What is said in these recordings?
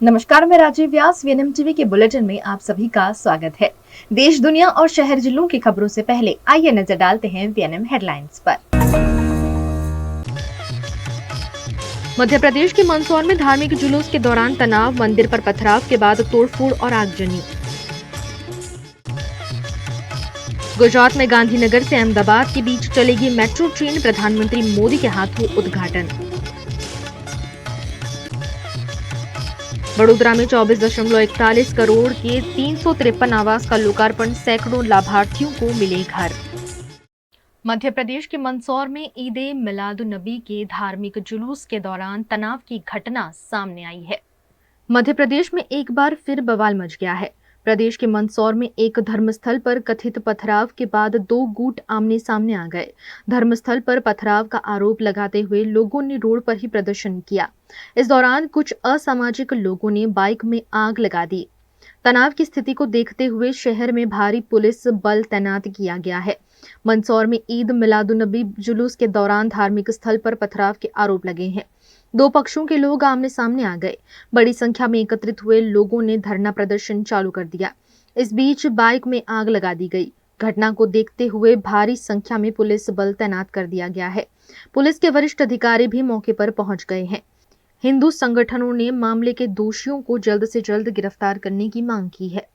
नमस्कार, मैं राजीव व्यास। VNM TV के बुलेटिन में आप सभी का स्वागत है। देश, दुनिया और शहर जिलों की खबरों से पहले आइए नजर डालते हैं वीएनएम हेडलाइंस पर। मध्य प्रदेश के मंदसौर में धार्मिक जुलूस के दौरान तनाव, मंदिर पर पथराव के बाद तोड़फोड़ और आगजनी। गुजरात में गांधीनगर से अहमदाबाद के बीच चलेगी मेट्रो ट्रेन, प्रधानमंत्री मोदी के हाथों उद्घाटन। वडोदरा में 24.41 करोड़ के 353 आवास का लोकार्पण, सैकड़ों लाभार्थियों को मिले घर। मध्य प्रदेश के मंदसौर में ईद-ए मिलादुन्नबी के धार्मिक जुलूस के दौरान तनाव की घटना सामने आई है। मध्य प्रदेश में एक बार फिर बवाल मच गया है। प्रदेश के मंदसौर में एक धर्मस्थल पर कथित पथराव के बाद दो गुट आमने सामने आ गए। धर्मस्थल पर पथराव का आरोप लगाते हुए लोगों ने रोड पर ही प्रदर्शन किया। इस दौरान कुछ असामाजिक लोगों ने बाइक में आग लगा दी। तनाव की स्थिति को देखते हुए शहर में भारी पुलिस बल तैनात किया गया है। मंदसौर में ईद मिलादुन्नबी जुलूस के दौरान धार्मिक स्थल पर पथराव के आरोप लगे हैं। दो पक्षों के लोग आमने सामने आ गए। बड़ी संख्या में एकत्रित हुए लोगों ने धरना प्रदर्शन चालू कर दिया। इस बीच बाइक में आग लगा दी गई। घटना को देखते हुए भारी संख्या में पुलिस बल तैनात कर दिया गया है। पुलिस के वरिष्ठ अधिकारी भी मौके पर पहुंच गए हैं। हिंदू संगठनों ने मामले के दोषियों को जल्द से जल्द गिरफ्तार करने की मांग की है।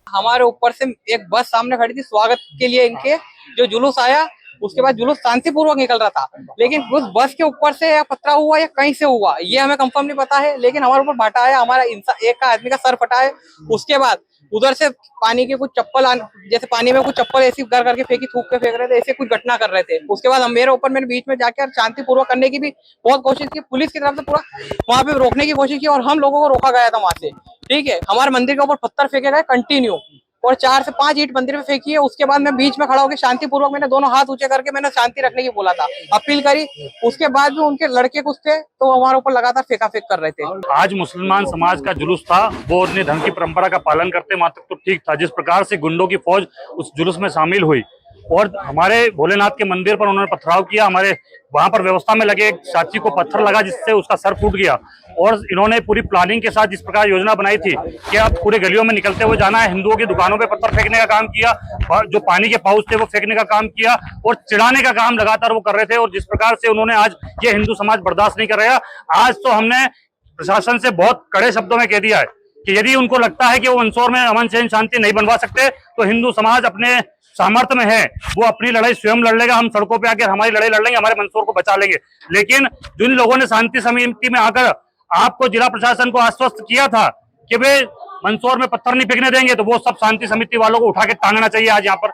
हमारे ऊपर से एक बस सामने खड़ी थी स्वागत के लिए, इनके जो जुलूस आया उसके बाद जुलूस शांतिपूर्वक निकल रहा था, लेकिन उस बस के ऊपर से या पथराव हुआ या कहीं से हुआ ये हमें कंफर्म नहीं पता है। लेकिन हमारे ऊपर भाटा आया, हमारा एक का आदमी का सर फटा है। उसके बाद उधर से पानी के कुछ चप्पल जैसे पानी में कुछ चप्पल ऐसी कर करके फेंकी, थूक के फेंक रहे थे, ऐसे कुछ घटना कर रहे थे। उसके बाद हम मेरे ऊपर मैंने बीच में जाकर शांतिपूर्वक करने की भी बहुत कोशिश की, पुलिस की तरफ से पूरा वहां पे रोकने की कोशिश की और हम लोगों को रोका गया था वहां से। ठीक है, हमारे मंदिर के ऊपर पत्थर फेंके गए कंटिन्यू और 4 से 5 ईंट मंदिर में फेंकी है। उसके बाद मैं बीच में खड़ा होकर शांतिपूर्वक मैंने दोनों हाथ ऊंचे करके मैंने शांति रखने की बोला था, अपील करी। उसके बाद भी उनके लड़के कुछ थे तो हमारे ऊपर लगातार फेंका फेंक कर रहे थे। आज मुसलमान समाज का जुलूस था, वो अपने धर्म की परंपरा का पालन करते वहां तक तो ठीक था। जिस प्रकार से गुंडों की फौज उस जुलूस में शामिल हुई और हमारे भोलेनाथ के मंदिर पर उन्होंने पथराव किया, हमारे वहां पर व्यवस्था में लगे एक साथी को पत्थर लगा जिससे उसका सर फूट गया। और इन्होंने पूरी प्लानिंग के साथ जिस प्रकार योजना बनाई थी कि अब पूरे गलियों में निकलते हुए जाना है, हिंदुओं की दुकानों पे पत्थर फेंकने का काम किया, जो पानी के पाउच थे वो फेंकने का काम किया और चिढ़ाने का काम लगातार वो कर रहे थे। और जिस प्रकार से उन्होंने आज ये हिंदू समाज बर्दाश्त नहीं कर रहा। आज तो हमने प्रशासन से बहुत कड़े शब्दों में कह दिया है कि यदि उनको लगता है कि वो मंदसौर में अमन चैन शांति नहीं बनवा सकते तो हिंदू समाज अपने सामर्थ्य में है, वो अपनी लड़ाई स्वयं लड़ लेगा। हम सड़कों पे आकर हमारी लड़ाई लड़ लेंगे, हमारे मंदसौर को बचा लेंगे। लेकिन जिन लोगों ने शांति समिति में आकर आपको जिला प्रशासन को आश्वस्त किया था कि वे मंदसौर में पत्थर नहीं फेंकने देंगे, तो वो सब शांति समिति वालों को उठा के टांगना चाहिए। आज यहाँ पर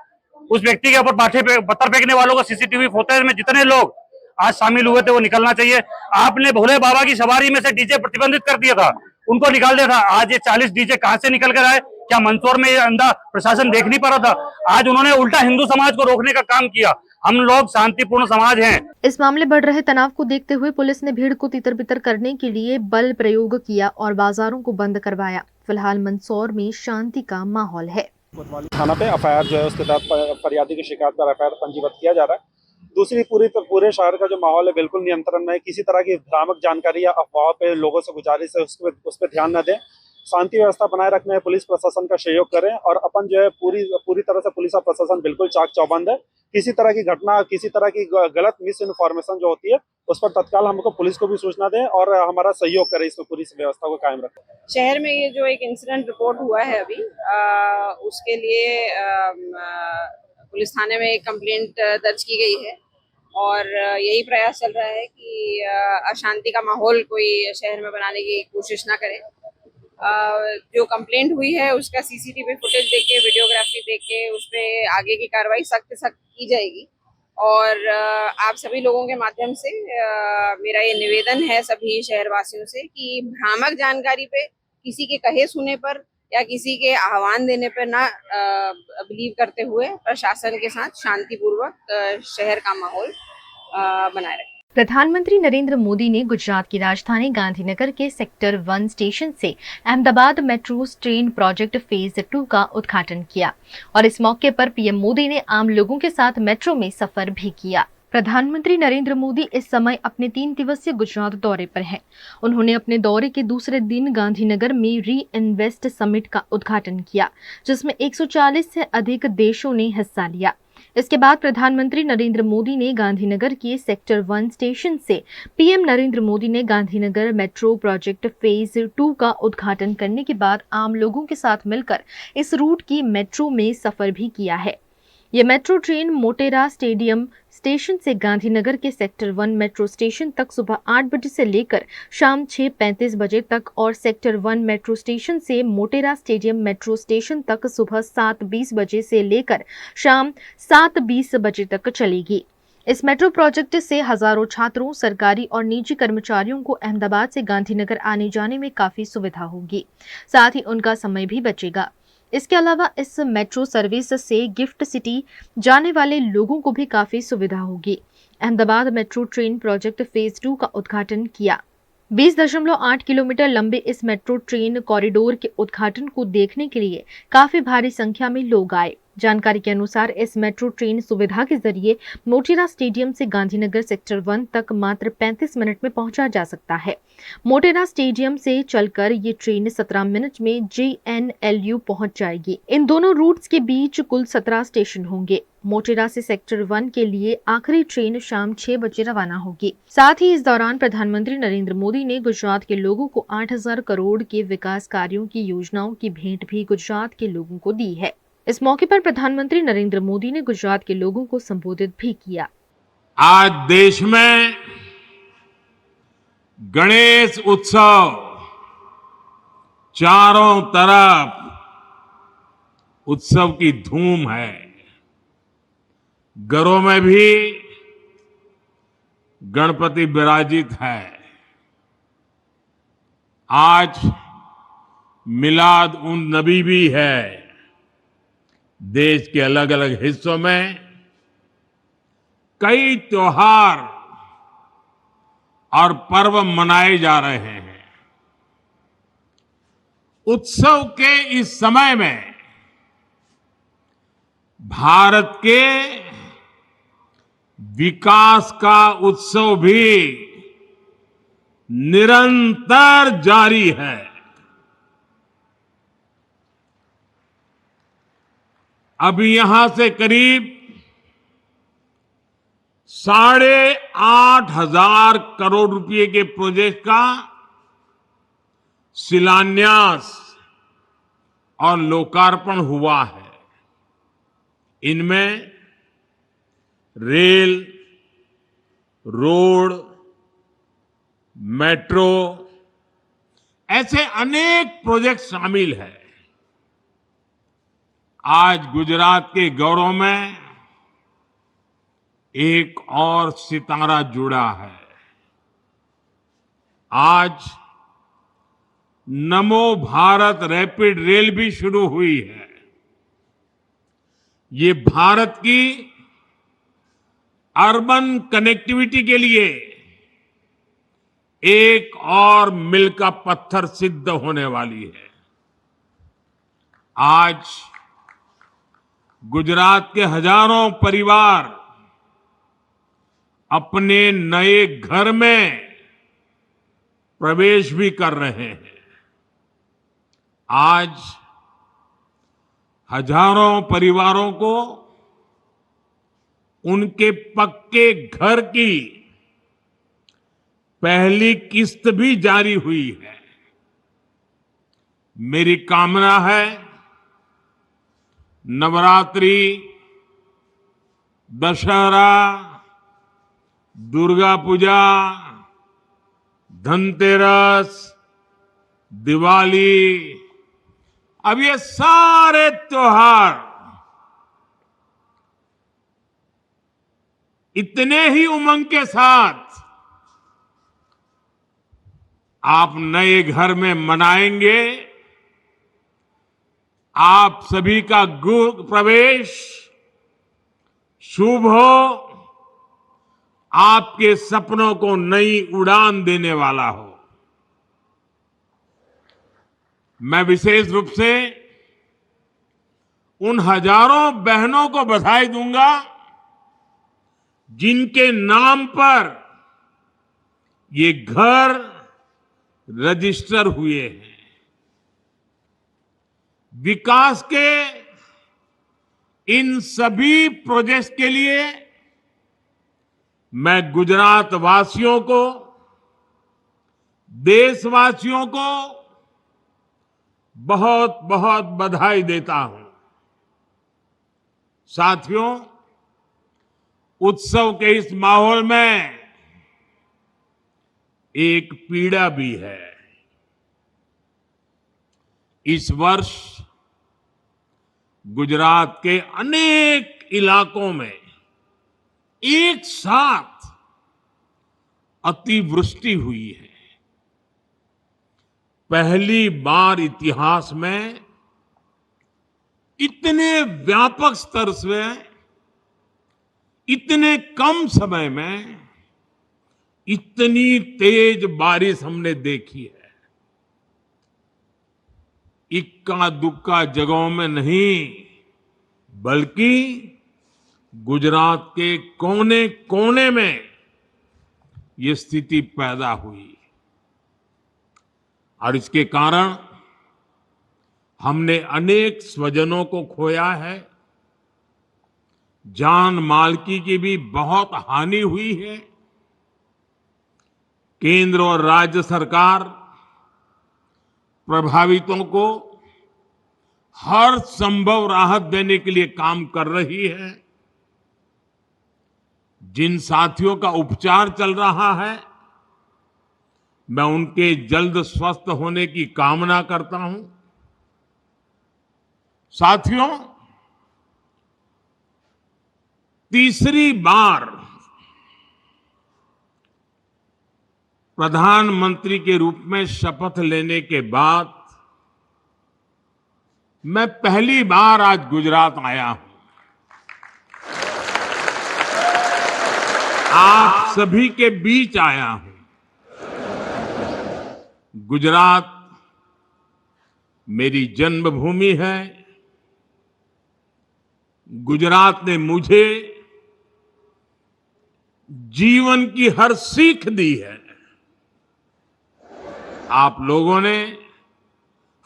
उस व्यक्ति के ऊपर पत्थर फेंकने वालों को सीसीटीवी फुटेज में जितने लोग आज शामिल हुए थे वो निकलना चाहिए। आपने भोले बाबा की सवारी में से डीजे प्रतिबंधित कर दिया था, उनको निकाल दिया था। आज ये 40 डीजे कहां से निकल कर आए? क्या मंदसौर में ये अंधा प्रशासन देख नहीं पा रहा था? आज उन्होंने उल्टा हिंदू समाज को रोकने का काम किया। हम लोग शांतिपूर्ण समाज हैं। इस मामले बढ़ रहे तनाव को देखते हुए पुलिस ने भीड़ को तितर बितर करने के लिए बल प्रयोग किया और बाजारों को बंद करवाया। फिलहाल मंदसौर में शांति का माहौल है। थाना पे एफआईआर जो है उसके तहत फरियादी की शिकायत पर एफआईआर पंजीबद्ध किया जा रहा है। दूसरी पूरे शहर का जो माहौल है बिल्कुल नियंत्रण में है। किसी तरह की भ्रामक जानकारी या अफवाह पे लोगों से गुजारिश है उस पर ध्यान न दें। शांति व्यवस्था बनाए रखने में पुलिस प्रशासन का सहयोग करें और अपन जो है पूरी तरह से पुलिस और प्रशासन बिल्कुल चाक चौबंद है। किसी तरह की घटना, किसी तरह की गलत मिस इन्फॉर्मेशन जो होती है उस पर तत्काल हमको पुलिस को भी सूचना दें और हमारा सहयोग करें, इसमें पूरी व्यवस्था को कायम रखें। शहर में ये जो एक इंसिडेंट रिपोर्ट हुआ है अभी, उसके लिए पुलिस थाने में एक कंप्लेंट दर्ज की गई है और यही प्रयास चल रहा है कि अशांति का माहौल कोई शहर में बनाने की कोशिश ना करे। जो कंप्लेंट हुई है उसका सीसीटीवी फुटेज देके, वीडियोग्राफी देके उस पर आगे की कार्रवाई सख्त की जाएगी। और आप सभी लोगों के माध्यम से मेरा ये निवेदन है सभी शहरवासियों से कि भ्रामक जानकारी पे, किसी के कहे सुने पर या किसी के आह्वान देने पर ना बिलीव करते हुए प्रशासन के साथ शांतिपूर्वक शहर का माहौल बनाए रखें। प्रधानमंत्री नरेंद्र मोदी ने गुजरात की राजधानी गांधीनगर के सेक्टर 1 स्टेशन से Ahmedabad metro train project phase 2 का उद्घाटन किया और इस मौके पर पीएम मोदी ने आम लोगों के साथ मेट्रो में सफर भी किया। प्रधानमंत्री नरेंद्र मोदी इस समय अपने 3 दिवसीय गुजरात दौरे पर हैं। उन्होंने अपने दौरे के दूसरे दिन गांधीनगर में री इन्वेस्ट समिट का उद्घाटन किया, जिसमें 140 से अधिक देशों ने हिस्सा लिया। इसके बाद प्रधानमंत्री नरेंद्र मोदी ने गांधीनगर के सेक्टर 1 स्टेशन से पीएम नरेंद्र मोदी ने गांधीनगर मेट्रो प्रोजेक्ट फेज 2 का उद्घाटन करने के बाद आम लोगों के साथ मिलकर इस रूट की मेट्रो में सफर भी किया है। ये metro train Motera stadium station से गांधीनगर के सेक्टर 1 मेट्रो स्टेशन तक सुबह 8 बजे से लेकर शाम 6:35 बजे तक और सेक्टर 1 मेट्रो स्टेशन से मोटेरा स्टेडियम मेट्रो स्टेशन तक सुबह 7:20 बजे से लेकर शाम 7:20 बजे तक चलेगी। इस मेट्रो प्रोजेक्ट से हजारों छात्रों, सरकारी और निजी कर्मचारियों को अहमदाबाद से गांधीनगर आने जाने में काफी सुविधा होगी, साथ ही उनका समय भी बचेगा। इसके अलावा इस मेट्रो सर्विस से गिफ्ट सिटी जाने वाले लोगों को भी काफी सुविधा होगी। Ahmedabad metro train project phase 2 का उद्घाटन किया। 20.8 किलोमीटर लंबे इस मेट्रो ट्रेन कॉरिडोर के उद्घाटन को देखने के लिए काफी भारी संख्या में लोग आए। जानकारी के अनुसार इस मेट्रो ट्रेन सुविधा के जरिए मोटेरा स्टेडियम से गांधीनगर सेक्टर 1 तक मात्र 35 मिनट में पहुंचा जा सकता है। मोटेरा स्टेडियम से चलकर ये ट्रेन 17 मिनट में JNLU पहुंच जाएगी। इन दोनों रूट्स के बीच कुल 17 स्टेशन होंगे। मोटेरा से सेक्टर 1 के लिए आखिरी ट्रेन शाम 6 बजे रवाना होगी। साथ ही इस दौरान प्रधानमंत्री नरेंद्र मोदी ने गुजरात के लोगों को 8,000 करोड़ के विकास कार्यों की योजनाओं की भेंट भी गुजरात के लोगों को दी है। इस मौके पर प्रधानमंत्री नरेंद्र मोदी ने गुजरात के लोगों को संबोधित भी किया। आज देश में गणेश उत्सव चारों तरफ उत्सव की धूम है। घरों में भी गणपति विराजित है। आज मिलाद उन नबी भी है। देश के अलग अलग हिस्सों में कई त्योहार और पर्व मनाए जा रहे हैं। उत्सव के इस समय में भारत के विकास का उत्सव भी निरंतर जारी है। अभी यहां से करीब 8,500 करोड़ रुपए के प्रोजेक्ट का शिलान्यास और लोकार्पण हुआ है। इनमें रेल, रोड, मेट्रो ऐसे अनेक प्रोजेक्ट शामिल हैं। आज गुजरात के गौरव में एक और सितारा जुड़ा है। आज नमो भारत रैपिड रेल भी शुरू हुई है। ये भारत की अर्बन कनेक्टिविटी के लिए एक और मील का पत्थर सिद्ध होने वाली है। आज गुजरात के हजारों परिवार अपने नए घर में प्रवेश भी कर रहे हैं। आज हजारों परिवारों को उनके पक्के घर की पहली किस्त भी जारी हुई है। मेरी कामना है नवरात्रि, दशहरा, दुर्गा पूजा, धनतेरस, दिवाली, अब ये सारे त्योहार इतने ही उमंग के साथ आप नए घर में मनाएंगे। आप सभी का गृह प्रवेश शुभ हो, आपके सपनों को नई उड़ान देने वाला हो। मैं विशेष रूप से उन हजारों बहनों को बधाई दूंगा जिनके नाम पर ये घर रजिस्टर हुए हैं। विकास के इन सभी प्रोजेक्ट्स के लिए मैं गुजरात वासियों को, देशवासियों को बहुत बहुत बधाई देता हूं। साथियों, उत्सव के इस माहौल में एक पीड़ा भी है। इस वर्ष गुजरात के अनेक इलाकों में एक साथ अतिवृष्टि हुई है। पहली बार इतिहास में इतने व्यापक स्तर से इतने कम समय में इतनी तेज बारिश हमने देखी है। इक्का दुक्का जगहों में नहीं, बल्कि गुजरात के कोने कोने में ये स्थिति पैदा हुई और इसके कारण हमने अनेक स्वजनों को खोया है। जान माल की भी बहुत हानि हुई है। केंद्र और राज्य सरकार प्रभावितों को हर संभव राहत देने के लिए काम कर रही है। जिन साथियों का उपचार चल रहा है, मैं उनके जल्द स्वस्थ होने की कामना करता हूं। साथियों, तीसरी बार प्रधानमंत्री के रूप में शपथ लेने के बाद मैं पहली बार आज गुजरात आया हूं। आप सभी के बीच आया हूं। गुजरात मेरी जन्मभूमि है। गुजरात ने मुझे जीवन की हर सीख दी है। आप लोगों ने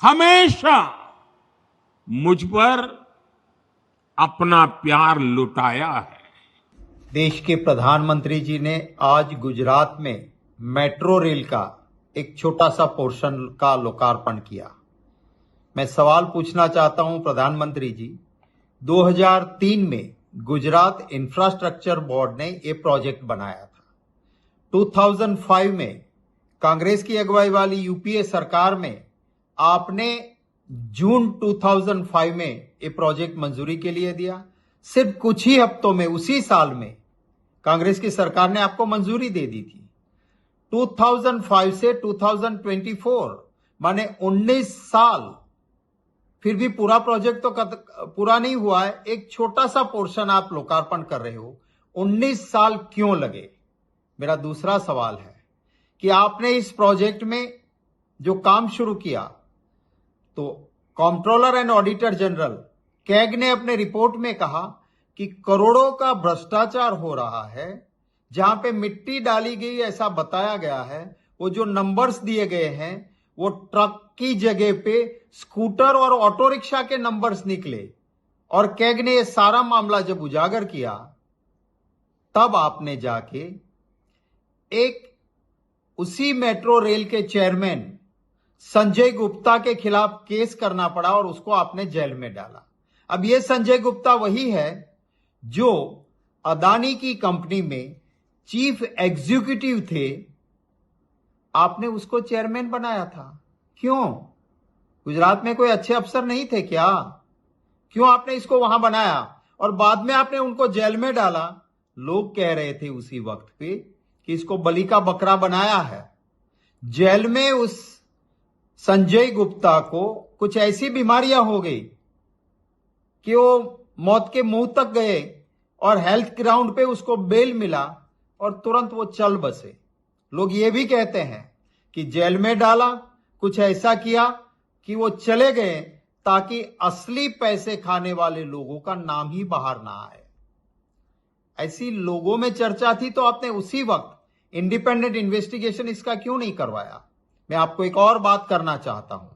हमेशा मुझ पर अपना प्यार लुटाया है। देश के प्रधानमंत्री जी ने आज गुजरात में मेट्रो रेल का एक छोटा सा पोर्शन का लोकार्पण किया। मैं सवाल पूछना चाहता हूं प्रधानमंत्री जी, 2003 में गुजरात इंफ्रास्ट्रक्चर बोर्ड ने ये प्रोजेक्ट बनाया था। 2005 में कांग्रेस की अगुवाई वाली यूपीए सरकार में आपने जून 2005 में ये प्रोजेक्ट मंजूरी के लिए दिया। सिर्फ कुछ ही हफ्तों में, उसी साल में कांग्रेस की सरकार ने आपको मंजूरी दे दी थी। 2005 से 2024 माने 19 साल, फिर भी पूरा प्रोजेक्ट तो पूरा नहीं हुआ है। एक छोटा सा पोर्शन आप लोकार्पण कर रहे हो। 19 साल क्यों लगे? मेरा दूसरा सवाल है कि आपने इस प्रोजेक्ट में जो काम शुरू किया, तो controller and auditor general CAG ने अपने रिपोर्ट में कहा कि करोड़ों का भ्रष्टाचार हो रहा है। जहां पे मिट्टी डाली गई ऐसा बताया गया है, वो जो नंबर्स दिए गए हैं वो ट्रक की जगह पे स्कूटर और ऑटो रिक्शा के नंबर्स निकले। और कैग ने ये सारा मामला जब उजागर किया, तब आपने जाके एक उसी मेट्रो रेल के चेयरमैन संजय गुप्ता के खिलाफ केस करना पड़ा और उसको आपने जेल में डाला। अब ये संजय गुप्ता वही है जो अदानी की कंपनी में चीफ एग्जीक्यूटिव थे। आपने उसको चेयरमैन बनाया था। क्यों? गुजरात में कोई अच्छे अफसर नहीं थे क्या? क्यों आपने इसको वहां बनाया और बाद में आपने उनको जेल में डाला? लोग कह रहे थे उसी वक्त पे कि इसको बलि का बकरा बनाया है। जेल में उस संजय गुप्ता को कुछ ऐसी बीमारियां हो गई कि वो मौत के मुंह तक गए और हेल्थ ग्राउंड पे उसको बेल मिला और तुरंत वो चल बसे। लोग ये भी कहते हैं कि जेल में डाला, कुछ ऐसा किया कि वो चले गए ताकि असली पैसे खाने वाले लोगों का नाम ही बाहर ना आए। ऐसी लोगों में चर्चा थी तो आपने उसी वक्त इंडिपेंडेंट इन्वेस्टिगेशन इसका क्यों नहीं करवाया? मैं आपको एक और बात करना चाहता हूं।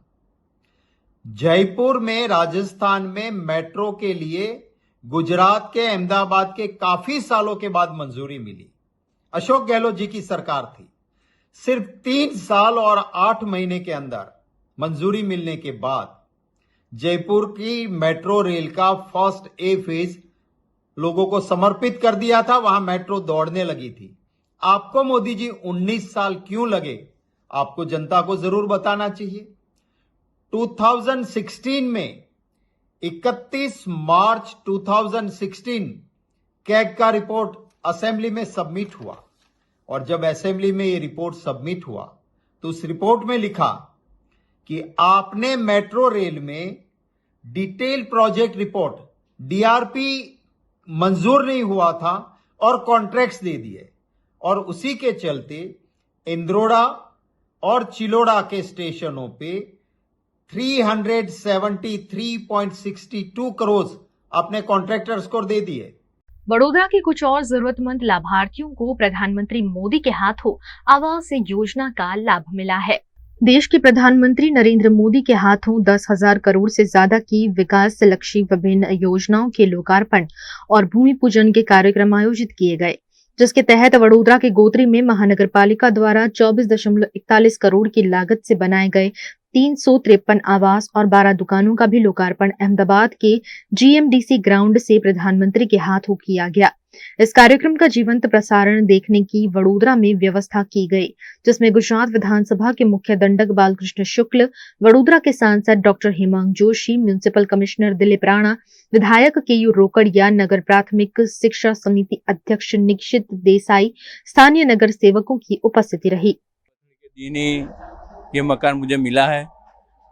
जयपुर में, राजस्थान में मेट्रो के लिए गुजरात के अहमदाबाद के काफी सालों के बाद मंजूरी मिली। अशोक गहलोत जी की सरकार थी। सिर्फ 3 साल और 8 महीने के अंदर मंजूरी मिलने के बाद जयपुर की मेट्रो रेल का फर्स्ट ए फेज लोगों को समर्पित कर दिया था। वहां मेट्रो दौड़ने लगी थी। आपको मोदी जी 19 साल क्यों लगे? आपको जनता को जरूर बताना चाहिए। 2016 में 31 मार्च 2016 कैग का रिपोर्ट असेंबली में सबमिट हुआ और जब असेंबली में ये रिपोर्ट सबमिट हुआ तो उस रिपोर्ट में लिखा कि आपने मेट्रो रेल में डिटेल प्रोजेक्ट रिपोर्ट डीआरपी मंजूर नहीं हुआ था और कॉन्ट्रैक्ट्स दे दिए और उसी के चलते इंद्रोड़ा और चिलोड़ा के स्टेशनों पे 373.62 करोड़ अपने कॉन्ट्रैक्टर्स को दे दिए। वडोदरा के कुछ और जरूरतमंद लाभार्थियों को प्रधानमंत्री मोदी के हाथों आवास योजना का लाभ मिला है। देश के प्रधानमंत्री नरेंद्र मोदी के हाथों 10,000 करोड़ से ज्यादा की विकास लक्षी विभिन्न योजनाओं के लोकार्पण और भूमि पूजन के कार्यक्रम आयोजित किए गए, जिसके तहत वडोदरा के गोत्री में महानगर पालिका द्वारा 24.41 करोड़ की लागत से बनाए गए 353 आवास और 12 दुकानों का भी लोकार्पण अहमदाबाद के जीएमडीसी ग्राउंड से प्रधानमंत्री के हाथों किया गया। इस कार्यक्रम का जीवंत प्रसारण देखने की वडोदरा में व्यवस्था की गई, जिसमें गुजरात विधानसभा के मुख्य दंडक बालकृष्ण शुक्ल, वडोदरा के सांसद doctor Hemang Joshi, municipal commissioner Dilip Rana, विधायक केयू रोकड़िया, नगर प्राथमिक शिक्षा समिति अध्यक्ष निक्षित देसाई, स्थानीय नगर सेवकों की उपस्थिति रही। ये मकान मुझे मिला है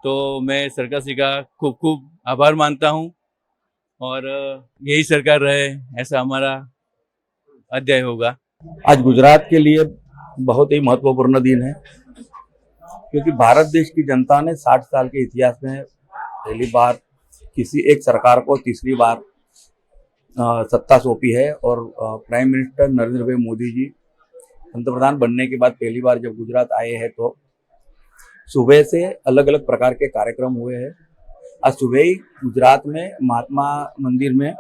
तो मैं सरकार श्री का खूब खूब आभार मानता हूं और यही सरकार रहे ऐसा हमारा अध्याय होगा। आज गुजरात के लिए बहुत ही महत्वपूर्ण दिन है क्योंकि भारत देश की जनता ने 60 साल के इतिहास में पहली बार किसी एक सरकार को तीसरी बार सत्ता सौंपी है और प्राइम मिनिस्टर नरेंद्र भाई मोदी जी पंतप्रधान बनने के बाद पहली बार जब गुजरात आए हैं तो सुबह से अलग अलग प्रकार के कार्यक्रम हुए हैं। आज सुबह ही गुजरात में महात्मा मंदिर में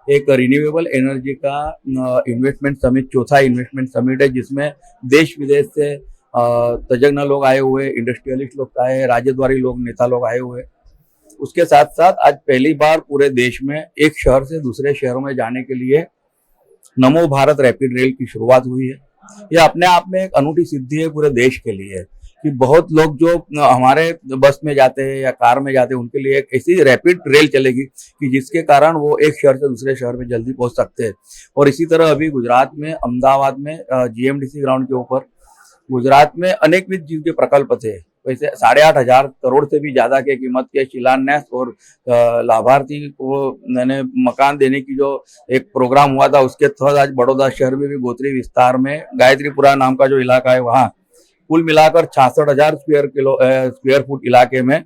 एक रिन्यूएबल एनर्जी का इन्वेस्टमेंट समिट, चौथा इन्वेस्टमेंट समिट है, जिसमें देश विदेश से तज्ञ लोग आए हुए, इंडस्ट्रियलिस्ट लोग आए, राज्यद्वारी लोग, नेता लोग आए हुए। उसके साथ साथ आज पहली बार पूरे देश में एक शहर से दूसरे शहरों में जाने के लिए नमो भारत रैपिड रेल की शुरुआत हुई है। यह अपने आप में एक अनूठी सिद्धि है पूरे देश के लिए कि बहुत लोग जो हमारे बस में जाते हैं या कार में जाते हैं उनके लिए एक ऐसी रैपिड रेल चलेगी कि जिसके कारण वो एक शहर से दूसरे शहर में जल्दी पहुंच सकते हैं। और इसी तरह अभी गुजरात में, अहमदाबाद में जीएमडीसी ग्राउंड के ऊपर गुजरात में अनेकविध चीज के प्रकल्प थे। वैसे 8,500 करोड़ से भी ज्यादा के कीमत के शिलान्यास और लाभार्थी को मैंने मकान देने की जो एक प्रोग्राम हुआ था उसके तहत आज बड़ौदा शहर में भी गोत्री विस्तार में गायत्रीपुरा नाम का जो इलाका है वहाँ कुल मिलाकर 66,000 स्क्वायर फुट इलाके में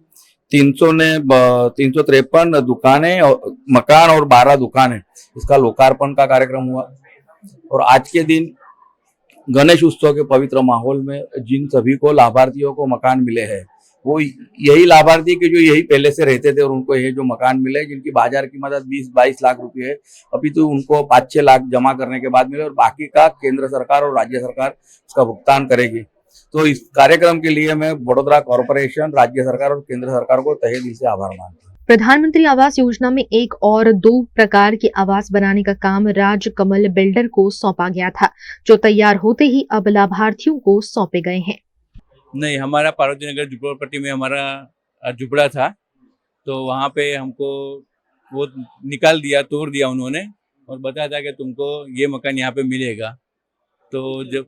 353 दुकानें और मकान और 12 दुकानें, इसका लोकार्पण का कार्यक्रम हुआ। और आज के दिन गणेश उत्सव के पवित्र माहौल में जिन सभी को लाभार्थियों को मकान मिले हैं वो यही लाभार्थी के जो यही पहले से रहते थे और उनको ये जो मकान मिले जिनकी बाजार कीमत 20-22 लाख रुपए है, अभी तो उनको 5-6 लाख जमा करने के बाद मिले और बाकी का केंद्र सरकार और राज्य सरकार उसका भुगतान करेगी। तो इस कार्यक्रम के लिए मैं वडोदरा कॉर्पोरेशन, राज्य सरकार और केंद्र सरकार को तहे दिल से आभार मानता हूँ। प्रधानमंत्री आवास योजना में एक और 2 प्रकार के आवास बनाने का काम राजकमल बिल्डर को सौंपा गया था, जो तैयार होते ही अब लाभार्थियों को सौंपे गए हैं। नहीं, हमारा पार्वती नगर झुपड़पट्टी में हमारा झुपड़ा था तो वहाँ पे हमको वो निकाल दिया, तोड़ दिया उन्होंने और बताया था कि तुमको ये मकान यहाँ पे मिलेगा। तो जब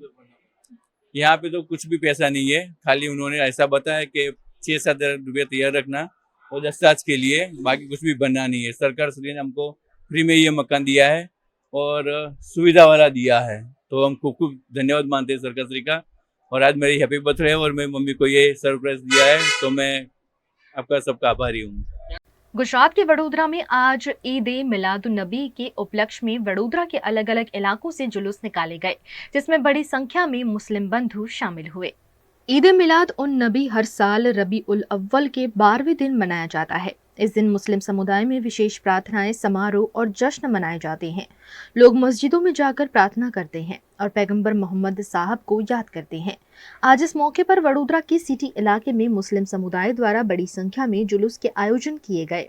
यहाँ पे तो कुछ भी पैसा नहीं है, खाली उन्होंने ऐसा बताया कि 6-7 हज़ार रुपये तैयार रखना और दस्तावेज के लिए, बाकी कुछ भी बनना नहीं है। सरकार श्री ने हमको फ्री में ये मकान दिया है और सुविधा वाला दिया है, तो हम खूब खूब धन्यवाद मानते हैं सरकार श्री का। और आज मेरी हैप्पी बर्थडे है और मैं मम्मी को ये सरप्राइज दिया है, तो मैं आपका सबका आभारी हूँ। गुजरात के वडोदरा में आज ईद ए मिलादुन नबी के उपलक्ष्य में वडोदरा के अलग अलग इलाकों से जुलूस निकाले गए, जिसमें बड़ी संख्या में मुस्लिम बंधु शामिल हुए। ईद ए मिलाद उन नबी हर साल रबी उल अव्वल के 12वें दिन मनाया जाता है। इस दिन मुस्लिम समुदाय में विशेष प्रार्थनाएं, समारोह और जश्न मनाए जाते हैं। लोग मस्जिदों में जाकर प्रार्थना करते हैं और पैगंबर मोहम्मद साहब को याद करते हैं। आज इस मौके पर वडोदरा के सिटी इलाके में मुस्लिम समुदाय द्वारा बड़ी संख्या में जुलूस के आयोजन किए गए।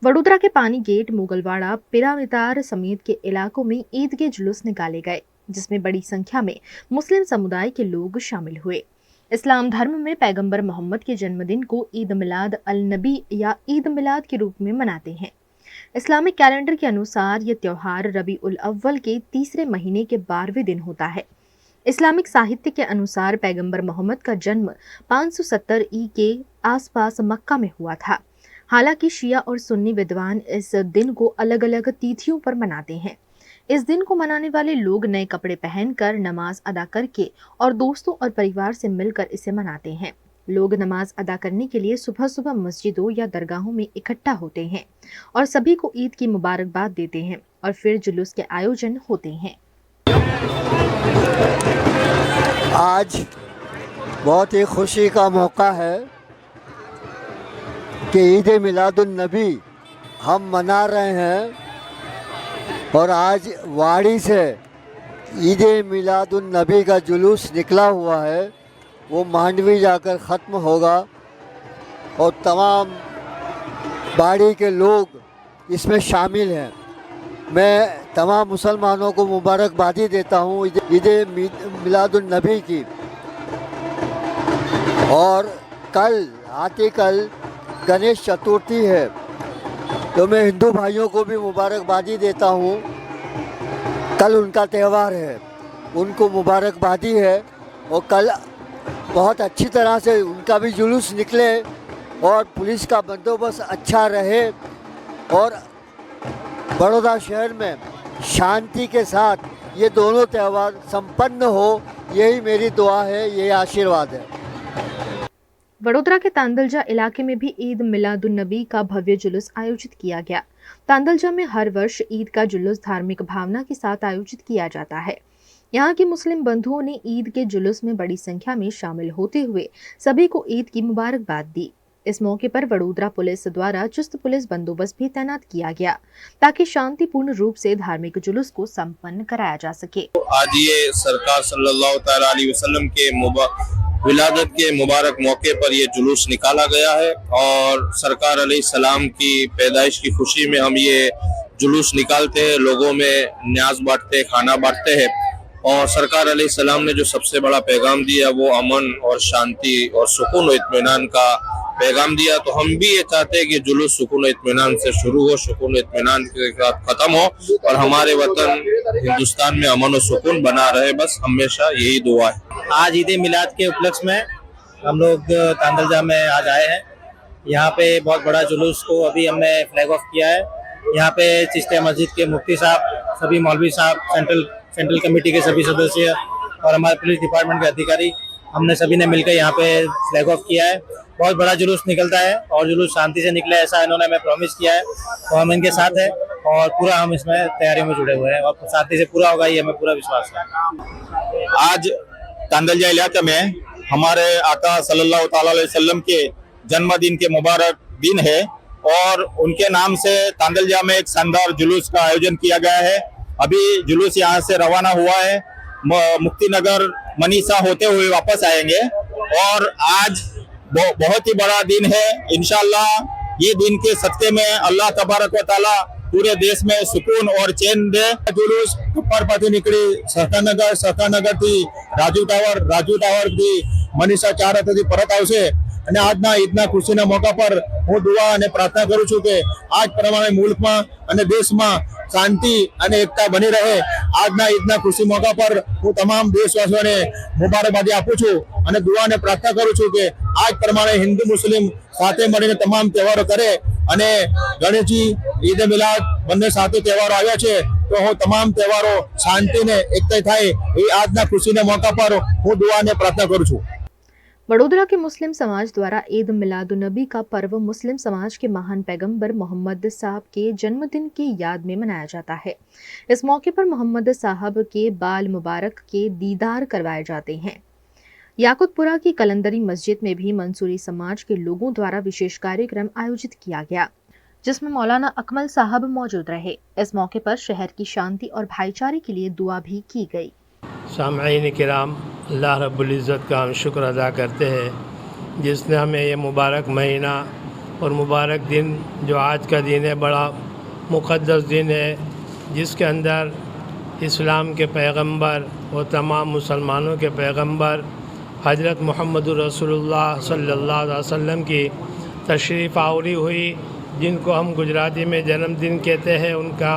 वडोदरा के पानी गेट, मुगलवाड़ा, पिरामितार समेत के इलाकों में ईद के जुलूस निकाले गए, जिसमें बड़ी संख्या में मुस्लिम समुदाय के लोग शामिल हुए। इस्लाम धर्म में पैगंबर मोहम्मद के जन्मदिन को ईद मिलाद अल नबी या ईद मिलाद के रूप में मनाते हैं। इस्लामिक कैलेंडर के अनुसार यह त्योहार रबी उल अव्वल के तीसरे महीने के 12वें दिन होता है। इस्लामिक साहित्य के अनुसार पैगंबर मोहम्मद का जन्म 570 ई के आसपास मक्का में हुआ था। हालांकि शिया और सुन्नी विद्वान इस दिन को अलग अलग तिथियों पर मनाते हैं। इस दिन को मनाने वाले लोग नए कपड़े पहनकर नमाज अदा करके और दोस्तों और परिवार से मिलकर इसे मनाते हैं। लोग नमाज अदा करने के लिए सुबह सुबह मस्जिदों या दरगाहों में इकट्ठा होते हैं और सभी को ईद की मुबारकबाद देते हैं और फिर जुलूस के आयोजन होते हैं। आज बहुत ही खुशी का मौका है कि ईद मिलादुन नबी हम मना रहे हैं और आज वाड़ी से ईद मिलादुन नबी का जुलूस निकला हुआ है। वो मांडवी जाकर ख़त्म होगा और तमाम बाड़ी के लोग इसमें शामिल हैं। मैं तमाम मुसलमानों को मुबारकबादी देता हूँ ईद मिलादुन नबी की। और कल गणेश चतुर्थी है, तो मैं हिंदू भाइयों को भी मुबारकबादी देता हूँ। कल उनका त्यौहार है, उनको मुबारकबादी है और कल बहुत अच्छी तरह से उनका भी जुलूस निकले और पुलिस का बंदोबस्त अच्छा रहे और बड़ौदा शहर में शांति के साथ ये दोनों त्यौहार संपन्न हो, यही मेरी दुआ है, यही आशीर्वाद है। वडोदरा के तांदलजा इलाके में भी ईद मिलादुन नबी का भव्य जुलूस आयोजित किया गया। तांदलजा में हर वर्ष ईद का जुलूस धार्मिक भावना के साथ आयोजित किया जाता है। यहाँ के मुस्लिम बंधुओं ने ईद के जुलूस में बड़ी संख्या में शामिल होते हुए सभी को ईद की मुबारकबाद दी। इस मौके पर वडोदरा पुलिस द्वारा चुस्त पुलिस बंदोबस्त भी तैनात किया गया ताकि शांतिपूर्ण रूप से धार्मिक जुलूस को संपन्न कराया जा सके। आज ये सरकार सल्लल्लाहु तआला अलैहि वसल्लम के विलादत के मुबारक मौके पर ये जुलूस निकाला गया है और सरकार अलैहिस्सलाम की पैदाइश की खुशी में हम ये जुलूस निकालते हैं, लोगों में न्याज बांटते हैं, खाना बांटते हैं। और सरकार अलैहिस्सलाम ने जो सबसे बड़ा पैगाम दिया वो अमन और शांति और सुकून और इत्मीनान का पैगाम दिया। तो हम भी ये चाहते हैं कि जुलूस सुकून और इत्मीनान से शुरू हो, सुकून और इत्मीनान के साथ खत्म हो और हमारे वतन हिंदुस्तान में अमन और सुकून बना रहे, बस हमेशा यही दुआ है। आज ईद मिलाद के उपलक्ष्य में हम लोग तांदलजा में आज आए हैं। यहाँ पे बहुत बड़ा जुलूस को अभी हमने फ्लैग ऑफ किया है। यहाँ पे चिश्तिया मस्जिद के मुफ्ती साहब, सभी मौलवी साहब, सेंट्रल कमेटी के सभी सदस्य और हमारे पुलिस डिपार्टमेंट के अधिकारी, हमने सभी ने मिलकर यहाँ पे फ्लैग ऑफ किया है। बहुत बड़ा जुलूस निकलता है और जुलूस शांति से निकले, ऐसा इन्होंने हमें प्रॉमिस किया है और हम इनके साथ हैं और पूरा हम इसमें तैयारी में जुड़े हुए हैं और शांति से पूरा होगा, ये हमें पूरा विश्वास है। आज तांदलजा इलाके में हमारे आका सल्लल्लाहु तआला अलैहि वसल्लम के जन्मदिन के मुबारक दिन है और उनके नाम से तांदलजा में एक शानदार जुलूस का आयोजन किया गया है। अभी जुलूस यहाँ से रवाना हुआ है, मुक्ति नगर मनीषा होते हुए वापस आएंगे और आज बहुत ही बड़ा दिन है। इंशाल्लाह ये दिन के सदके में अल्लाह तबारक व तआला पूरे देश में सुकून और चैन दे। जुलूस परपति निकली સહકારનગર થી રાજુ ટાવર થી મનીષા ચાર થી પરત આવશે અને આજના ઈદના ખુશીના મોકા પર હું દુઆ અને પ્રાર્થના કરું છું કે આજ પ્રમાણે મુલ્કમાં અને દેશમાં શાંતિ અને એકતા બની રહે। આજના ઈદના ખુશી મોકા પર હું તમામ દેશવાસીઓને મુબારકબાદી આપું છું અને દુઆ અને પ્રાર્થના કરું છું કે આજ પ્રમાણે હિન્દુ મુસ્લિમ સાથે મળીને તમામ તહેવારો કરે અને ગણેશજી ઈદ મિલાદ બંને સાથે તહેવારો આવ્યા છે તો હું તમામ તહેવારો શાંતિને એકતા થાય એ આજના ખુશીના મોકા પર હું દુઆ અને પ્રાર્થના કરું છું। वडोदरा के मुस्लिम समाज द्वारा ईद मिलादुन्नबी का पर्व मुस्लिम समाज के महान पैगंबर मोहम्मद साहब के जन्मदिन की याद में मनाया जाता है। इस मौके पर मोहम्मद साहब के बाल मुबारक के दीदार करवाए जाते हैं। याकुतपुरा की कलंदरी मस्जिद में भी मंसूरी समाज के लोगों द्वारा विशेष कार्यक्रम आयोजित किया गया, जिसमें मौलाना अकमल साहब मौजूद रहे। इस मौके पर शहर की शांति और भाईचारे के लिए दुआ भी की गई। सामईन किराम, अल्लाह रब्बुल इज़्ज़त का हम शुक्र अदा करते हैं जिसने हमें ये मुबारक महीना और मुबारक दिन जो आज का दिन है, बड़ा मुक़द्दस दिन है, जिसके अंदर इस्लाम के पैगंबर और तमाम मुसलमानों के पैगंबर हज़रत मुहम्मदुर रसूलुल्लाह सल्लल्लाहु अलैहि वसल्लम की तशरीफ़ आवरी हुई, जिनको हम गुजराती में जन्मदिन कहते हैं उनका,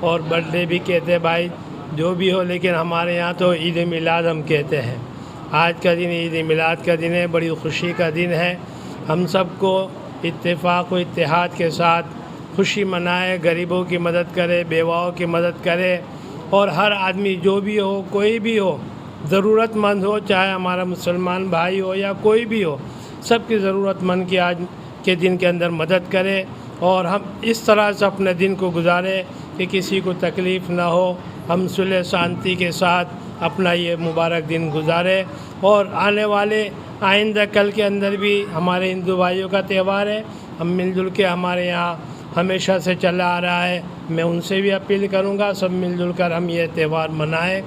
और बर्थडे भी कहते हैं भाई, जो भी हो, लेकिन हमारे यहाँ तो ईद मिलाद हम कहते हैं। आज का दिन ईद मिलाद का दिन है, बड़ी खुशी का दिन है। हम सबको इत्तेफाक व इत्तेहाद के साथ खुशी मनाए, गरीबों की मदद करे, बेवाओं की मदद करे, और हर आदमी जो भी हो, कोई भी हो, ज़रूरतमंद हो, चाहे हमारा मुसलमान भाई हो या कोई भी हो, सबकी ज़रूरतमंद की आज के दिन के अंदर मदद करे, और हम इस तरह से अपने दिन को गुजारे कि किसी को तकलीफ़ ना हो, हम सुलह शांति के साथ अपना ये मुबारक दिन गुजारे। और आने वाले आइंदा कल के अंदर भी हमारे हिंदू भाइयों का त्यौहार है, हम मिलजुल के, हमारे यहाँ हमेशा से चला आ रहा है। मैं उनसे भी अपील करूँगा, सब मिलजुल कर हम ये त्यौहार मनाएं।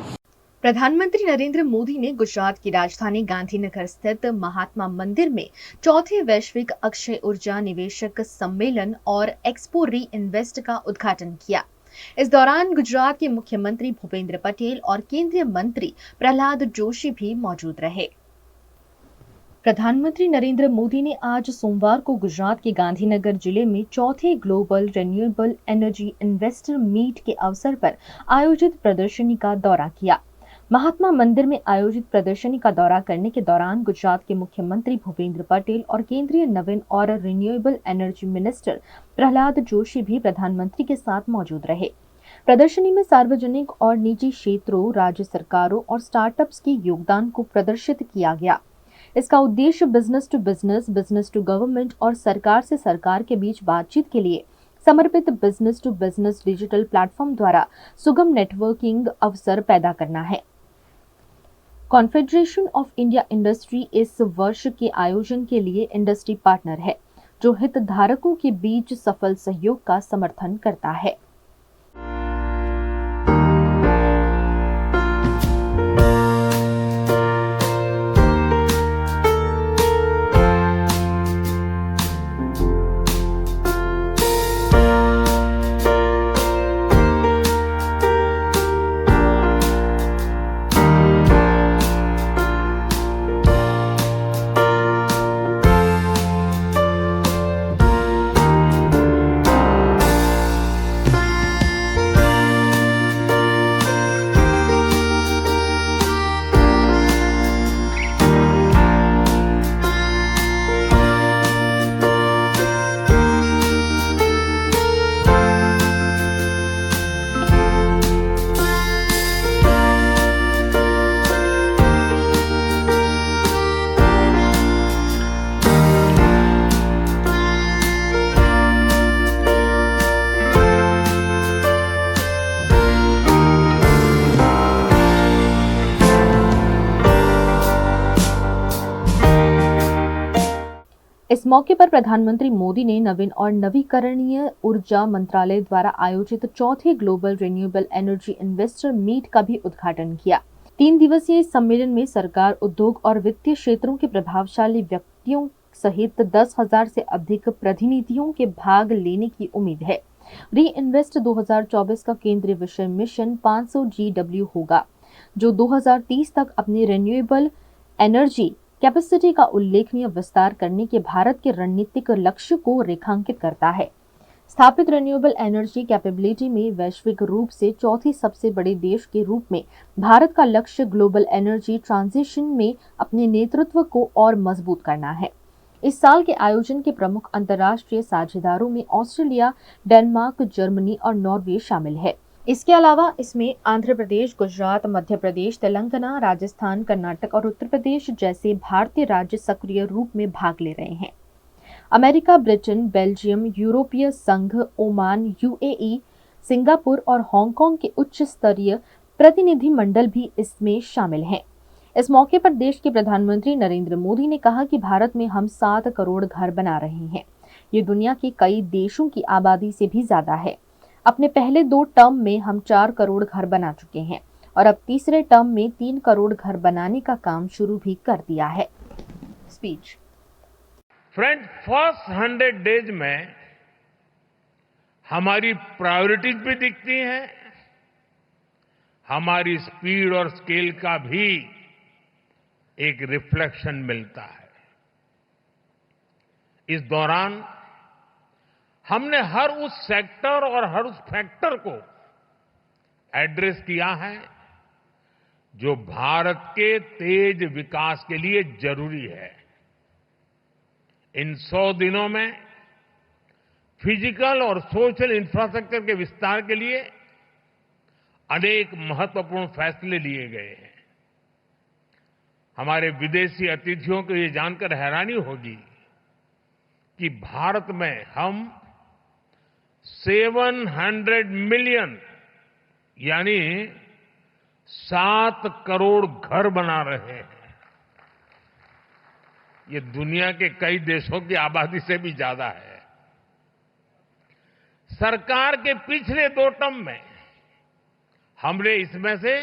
प्रधानमंत्री नरेंद्र मोदी ने गुजरात की राजधानी गांधीनगर स्थित महात्मा मंदिर में चौथे वैश्विक अक्षय ऊर्जा निवेशक सम्मेलन और एक्सपो री इन्वेस्ट का उद्घाटन किया। इस दौरान गुजरात के मुख्यमंत्री भूपेंद्र पटेल और केंद्रीय मंत्री प्रहलाद जोशी भी मौजूद रहे। प्रधानमंत्री नरेंद्र मोदी ने आज सोमवार को गुजरात के गांधीनगर जिले में चौथे global renewable energy investor meet के अवसर पर आयोजित प्रदर्शनी का दौरा किया। महात्मा मंदिर में आयोजित प्रदर्शनी का दौरा करने के दौरान गुजरात के मुख्यमंत्री भूपेंद्र पटेल और केंद्रीय नवीन और renewable energy minister Prahlad Joshi भी प्रधानमंत्री के साथ मौजूद रहे। प्रदर्शनी में सार्वजनिक और निजी क्षेत्रों, राज्य सरकारों और स्टार्टअप्स के योगदान को प्रदर्शित किया गया। इसका उद्देश्य बिजनेस टू गवर्नमेंट और सरकार से सरकार के बीच बातचीत के लिए समर्पित business to business digital platform द्वारा सुगम नेटवर्किंग अवसर पैदा करना है। कॉन्फेडरेशन ऑफ इंडिया इंडस्ट्री इस वर्ष के आयोजन के लिए इंडस्ट्री पार्टनर है, जो हितधारकों के बीच सफल सहयोग का समर्थन करता है। इस मौके पर प्रधानमंत्री मोदी ने नवीन और नवीकरणीय ऊर्जा मंत्रालय द्वारा आयोजित चौथे global renewable energy investor meet का भी उद्घाटन किया। 3 दिवसीय इस सम्मेलन में सरकार, उद्योग और वित्तीय क्षेत्रों के प्रभावशाली व्यक्तियों सहित 10,000 से अधिक प्रतिनिधियों के भाग लेने की उम्मीद है। री इन्वेस्ट 2024 का केंद्रीय विषय मिशन 500 GW होगा, जो 2030 तक अपनी रिन्यूएबल एनर्जी कैपेसिटी का उल्लेखनीय विस्तार करने के भारत के रणनीतिक लक्ष्य को रेखांकित करता है। स्थापित रिन्यूएबल एनर्जी कैपेबिलिटी में वैश्विक रूप से चौथी सबसे बड़े देश के रूप में भारत का लक्ष्य ग्लोबल एनर्जी ट्रांजिशन में अपने नेतृत्व को और मजबूत करना है। इस साल के आयोजन के प्रमुख अंतर्राष्ट्रीय साझेदारों में ऑस्ट्रेलिया, डेनमार्क, जर्मनी और नॉर्वे शामिल है। इसके अलावा इसमें आंध्र प्रदेश, गुजरात, मध्य प्रदेश, तेलंगाना, राजस्थान, कर्नाटक और उत्तर प्रदेश जैसे भारतीय राज्य सक्रिय रूप में भाग ले रहे हैं। अमेरिका, ब्रिटेन, बेल्जियम, यूरोपीय संघ, ओमान, यूएई, सिंगापुर और हांगकांग के उच्च स्तरीय प्रतिनिधि मंडल भी इसमें शामिल हैं। इस मौके पर देश के प्रधानमंत्री नरेंद्र मोदी ने कहा कि भारत में हम 7 करोड़ घर बना रहे हैं। ये दुनिया के कई देशों की आबादी से भी ज्यादा है। अपने पहले 2 टर्म में हम 4 करोड़ घर बना चुके हैं और अब तीसरे टर्म में 3 करोड़ घर बनाने का काम शुरू भी कर दिया है। स्पीच। फ्रेंड, फर्स्ट 100 डेज में हमारी प्रायोरिटीज भी दिखती हैं, हमारी स्पीड और स्केल का भी एक रिफ्लेक्शन मिलता है। इस दौरान हमने हर उस सेक्टर और हर उस फैक्टर को एड्रेस किया है जो भारत के तेज विकास के लिए जरूरी है। इन 100 दिनों में फिजिकल और सोशल इंफ्रास्ट्रक्चर के विस्तार के लिए अनेक महत्वपूर्ण फैसले लिए गए हैं। हमारे विदेशी अतिथियों को ये जानकर हैरानी होगी कि भारत में हम 700 मिलियन यानी 7 करोड़ घर बना रहे हैं। ये दुनिया के कई देशों की आबादी से भी ज्यादा है। सरकार के पिछले 2 टर्म में हमने इसमें से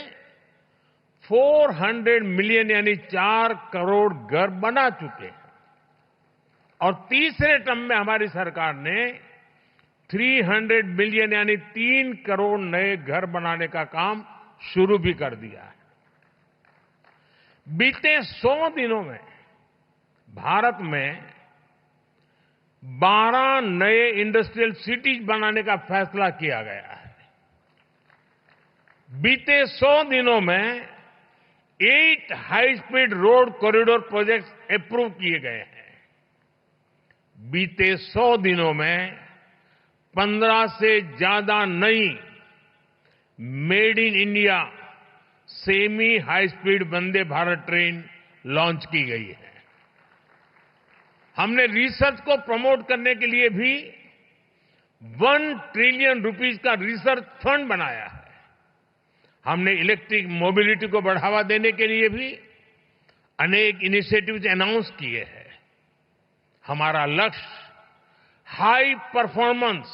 400 मिलियन यानी 4 करोड़ घर बना चुके हैं और तीसरे टर्म में हमारी सरकार ने 300 मिलियन यानी 3 करोड़ नए घर बनाने का काम शुरू भी कर दिया है। बीते 100 दिनों में भारत में 12 नए इंडस्ट्रियल सिटीज बनाने का फैसला किया गया है। बीते 100 दिनों में 8 high speed road corridor projects approve किए गए हैं। बीते 100 दिनों में 15 से ज्यादा नई made in India semi high speed Vande Bharat train launch की गई है। हमने रिसर्च को प्रमोट करने के लिए भी 1 ट्रिलियन रुपीस का रिसर्च फंड बनाया है। हमने इलेक्ट्रिक मोबिलिटी को बढ़ावा देने के लिए भी अनेक इनिशिएटिव्स अनाउंस किए हैं। हमारा लक्ष्य हाई परफॉर्मेंस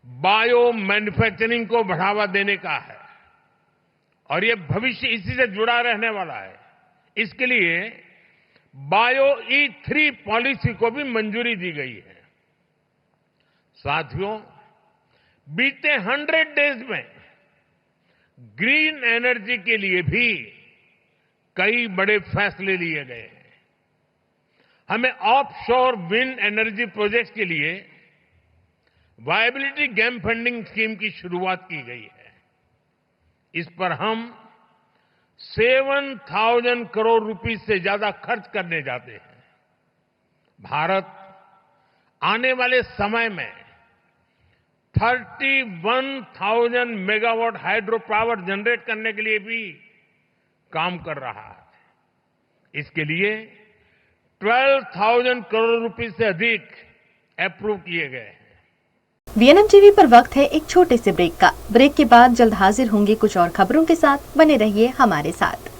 बायो मैन्युफैक्चरिंग को बढ़ावा देने का है और ये भविष्य इसी से जुड़ा रहने वाला है। इसके लिए बायो E3 पॉलिसी को भी मंजूरी दी गई है। साथियों, बीते 100 डेज में ग्रीन एनर्जी के लिए भी कई बड़े फैसले लिए गए हैं। हमें ऑफशोर विंड एनर्जी प्रोजेक्ट्स के लिए वायबिलिटी गैप फंडिंग स्कीम की शुरुआत की गई है। इस पर हम 7,000 करोड़ रुपए से ज्यादा खर्च करने जाते हैं। भारत आने वाले समय में 31,000 मेगावाट हाइड्रो पावर जनरेट करने के लिए भी काम कर रहा है। इसके लिए 12,000 करोड़ रुपए से अधिक अप्रूव किए गए हैं। VNM टीवी पर वक्त है एक छोटे से ब्रेक का। ब्रेक के बाद जल्द हाजिर होंगे कुछ और खबरों के साथ। बने रहिए हमारे साथ।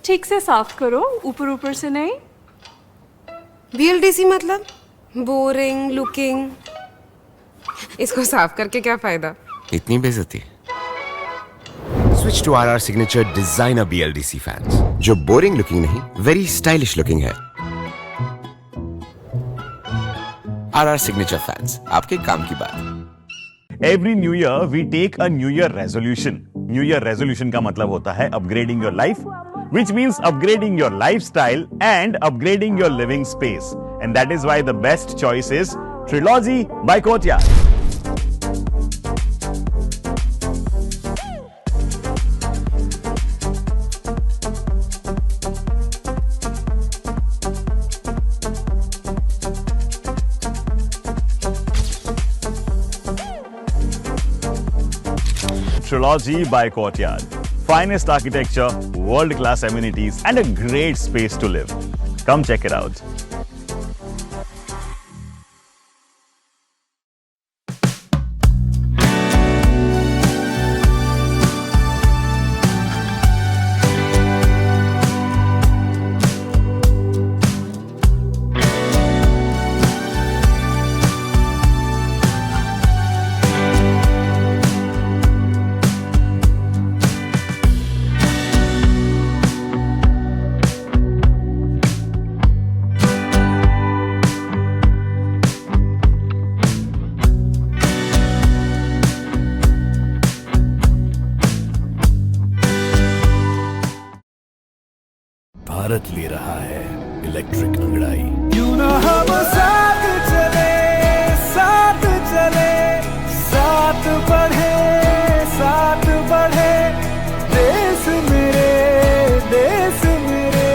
ठीक से साफ करो, ऊपर ऊपर से नहीं। VLDC मतलब बोरिंग लुकिंग। इसको साफ करके क्या फायदा? इतनी बेइज्जती। Switch to RR signature designer BLDC fans, जो बोरिंग लुकिंग नहीं, वेरी स्टाइलिश लुकिंग है। RR सिग्नेचर फैंस, आपके काम की बात। Every new year we take a new year resolution. New year resolution का मतलब होता है upgrading your life, which means upgrading your lifestyle and upgrading your living space. And that is why the best choice is Trilogy by Courtyard. Trilogy by Courtyard. Finest architecture, world-class amenities, and a great space to live. Come check it out. Bharat ले रहा है electric अंगड़ाई। क्यों ना हम साथ चले, साथ चले, साथ बढ़े, साथ बढ़े, देश मेरे, देश मेरे।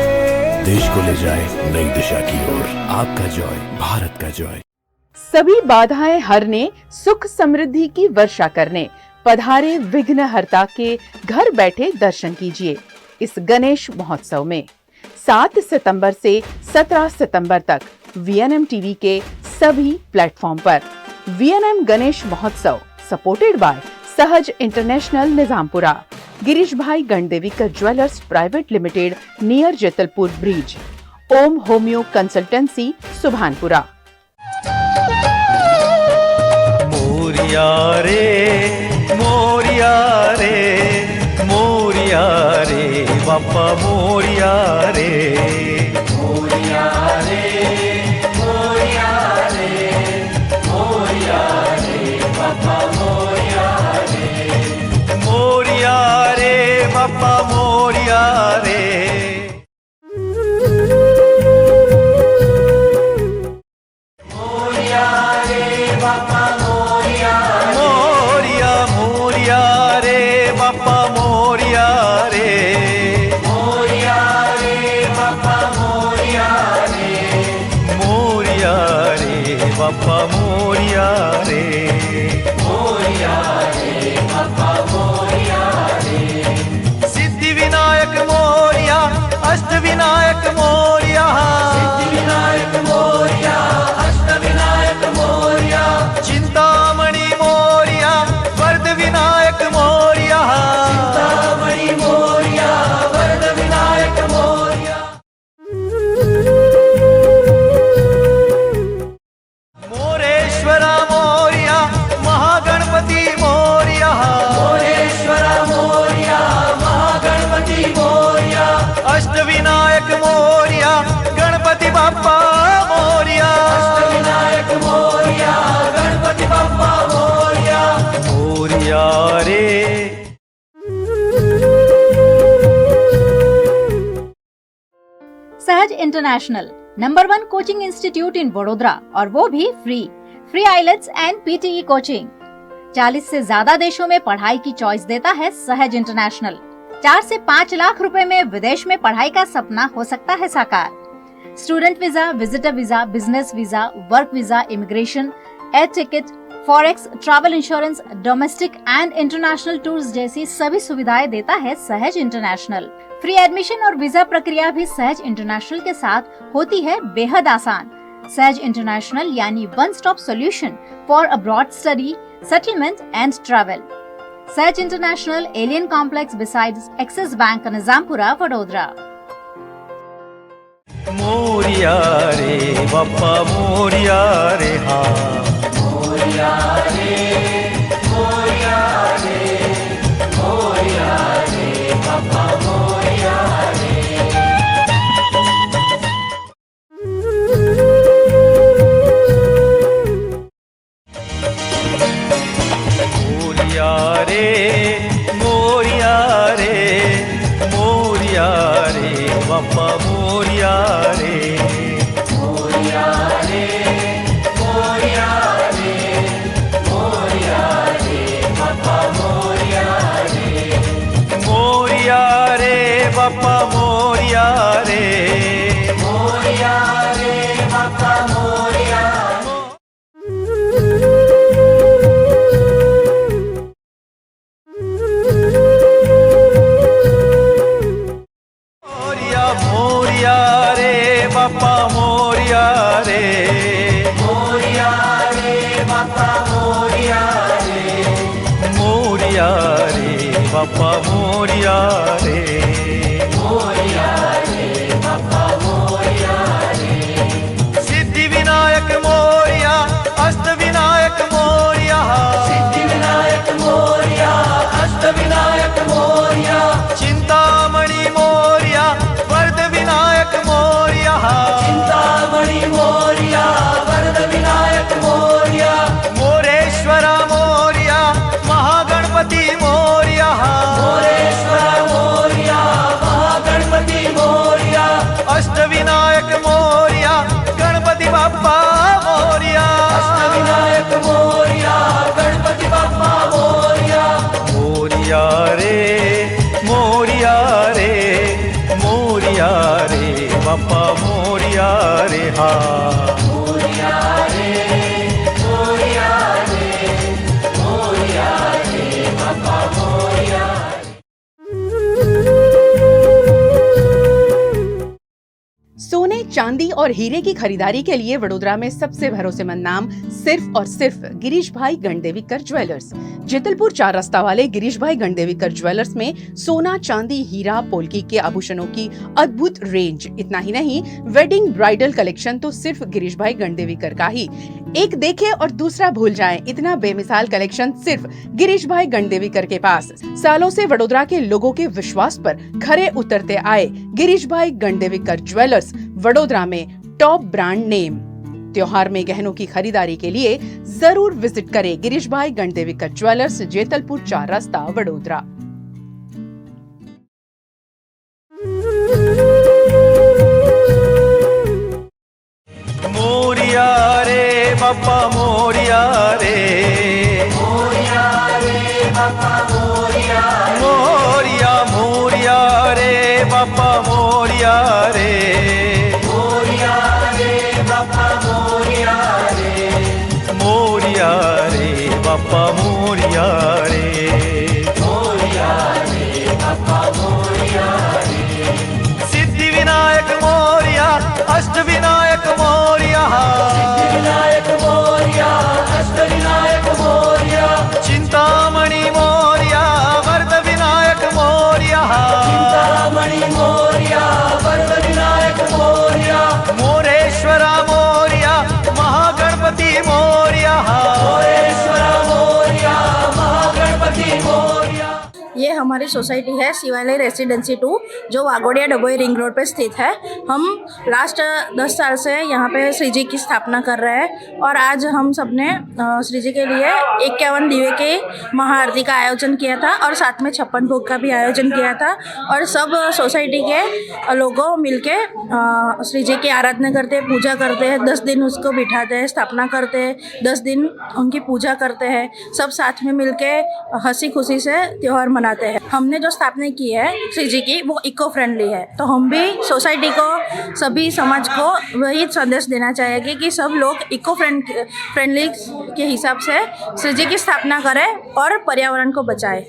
देश को ले जाए नई दिशा की ओर। आपका जॉय, भारत का जॉय। सभी बाधाएं हरने, सुख समृद्धि की वर्षा करने पधारे विघ्नहर्ता के घर बैठे दर्शन कीजिए इस गणेश महोत्सव में। 7 सितंबर से 17 सितंबर तक VNM टीवी के सभी प्लेटफॉर्म पर VNM Ganesh Mahotsav supported by Sahaj international Nizampura, Girish bhai Gandevikar jewellers private limited near Jetalpur bridge, Om homeo consultancy Subhanpura. Morya रे, मोरिया रे, मोरिया रे, बापा मोरिया रे, मोरिया रे, मोरिया रे, मोरिया रे, बापा मोरिया रे, मोरिया रे, बापा मोरिया रे। मोरिया रे, बापा मोरिया, मोरिया, मोरिया रे, बापा मोरिया रे, मोरिया रे, बापा मोरिया रे, मोरिया रे, बापा मोरिया रे, मोरिया रे, बापा मोरिया रे। सिद्धि विनायक मोरिया, अष्ट विनायक मोरिया, सिद्धि विनायक मोरिया, अष्ट विनायक मोरिया, चिंतामणि मोरिया, वरद विनायक मोरिया, चिंतामणि मोरिया, वरद विनायक मोरिया। मोरेश्वरा मोरिया, महागणपति मोरिया, मोरेश्वरा मोरिया, महागणपति मोरिया, अष्ट विनायक मोरिया, गणपति बाप्पा मोरिया, अष्ट विनायक मोरिया, गणपति बाप्पा मोरिया, मोरिया रे। Sahaj international number 1 coaching institute in Vadodara, और वो भी free IELTS and PTE coaching. 40 से ज्यादा देशों में पढ़ाई की चॉइस देता है सहज इंटरनेशनल। 4 से 5 लाख रुपए में विदेश में पढ़ाई का सपना हो सकता है साकार। Student visa, visitor visa, business visa, work visa, immigration, air ticket, forex, travel insurance, domestic and international tours जैसी सभी सुविधाएं देता है सहज इंटरनेशनल। फ्री एडमिशन और वीजा प्रक्रिया भी सहज इंटरनेशनल के साथ होती है बेहद आसान। सहज इंटरनेशनल यानी one stop solution for abroad study, settlement and travel. Sahaj international, alien complex besides Axis bank, Nizampura, Vadodara. Morya रे, बाप्पा मोरिया रे, हाँ मोरिया रे, मोरिया रे, मोरिया रे, बाप्पा मोरिया रे। बाप्पा मोरिया रे मोरिया रे मोरिया रे मोरिया रे बाप्पा मोरिया रे मोरिया रे बाप्पा मोरिया रे मोरिया रे बाप्पा मोरिया मोरिया रे बाप्पा मोरिया रे मोरिया रे बाप्पा मोरिया रे मोरिया रे बाप्पा मोरिया रे मोरिया रे बाप्पा मोरिया रे सिद्धि विनायक मोरिया अष्ट विनायक मोरिया सिद्धि विनायक मोरिया अष्ट विनायक मोरिया चिंतामणि मोरिया वरद विनायक मोरिया चिंतामणि मोरिया वरद विनायक मोरिया मोरेश्वर मोरिया महागणपति मोरिया मोरेश्वर मोरिया महागणपति मोरिया अष्ट विनायक मोरिया गणपति बाप्पा मोरिया अष्ट विनायक मोरिया गणपति बाप्पा मोरिया मोरिया रे मोरिया रे मोरिया रे बाप्पा मोरिया रे हा मोरिया रे मोरिया रे मोरिया रे बाप्पा मोरिया सोने, चांदी और हीरे की खरीदारी के लिए वडोदरा में सबसे भरोसेमंद नाम सिर्फ और सिर्फ गिरीश भाई गणदेवीकर ज्वेलर्स। जेतलपुर 4 रास्ता वाले गिरीश भाई गणदेवीकर ज्वेलर्स में सोना, चांदी, हीरा, पोल्की के आभूषणों की अद्भुत रेंज। इतना ही नहीं, वेडिंग ब्राइडल कलेक्शन तो सिर्फ गिरीश भाई गणदेवीकर का ही। एक देखे और दूसरा भूल जाए, इतना बेमिसाल कलेक्शन सिर्फ गिरीश भाई गणदेवीकर के पास। सालों से वडोदरा के लोगों के विश्वास पर खरे उतरते आए गिरीश भाई गणदेवीकर ज्वेलर्स वडोदरा में टॉप ब्रांड नेम। त्योहार में गहनों की खरीदारी के लिए जरूर विजिट करें गिरीश भाई गणदेवीकर ज्वेलर्स, जेतलपुर 4 रास्ता, वडोदरा। मोरिया रे बाप्पा मोरिया रे मोरिया रे बाप्पा मोरिया मोरिया मोरिया रे बाप्पा मोरिया रे मोरिया रे बाप्पा मोरिया रे मोरिया रे बाप्पा मोरिया रे मोरिया रे बाप्पा मोरिया रे सिद्धि विनायक मोरिया अष्ट विनायक मोरिया सिद्धि विनायक मोरिया अष्ट विनायक मोरिया चिंतामणि मोरिया वरद विनायक मोरिया चिंतामणि मोरिया वरद विनायक मोरिया मोरेश्वर मोरिया महागणपति मोरिया मोरेश्वर मोरिया महागणपति मोरिया। ये हमारी सोसाइटी है शिवालय रेसिडेंसी 2, जो वागोड़िया डबोई रिंग रोड पे स्थित है। हम लास्ट 10 साल से यहाँ पे श्री जी की स्थापना कर रहे हैं और आज हम सबने श्री जी के लिए 51 दिवे के महाआरती का आयोजन किया था और साथ में 56 भोग का भी आयोजन किया था और सब सोसाइटी के लोगों मिलके श्री जी की आराधना करते हैं, पूजा करते हैं। 10 दिन उसको बिठाते हैं, स्थापना करते हैं, 10 दिन उनकी पूजा करते हैं, सब साथ में मिलके हंसी खुशी से त्योहार मनाते हैं। हमने जो स्थापना की है श्री जी की वो इको फ्रेंडली है, तो हम भी सोसाइटी को, सभी समाज को वही संदेश देना चाहेंगे कि सब लोग इको फ्रेंडली के हिसाब से श्री जी की स्थापना करें और पर्यावरण को बचाएं।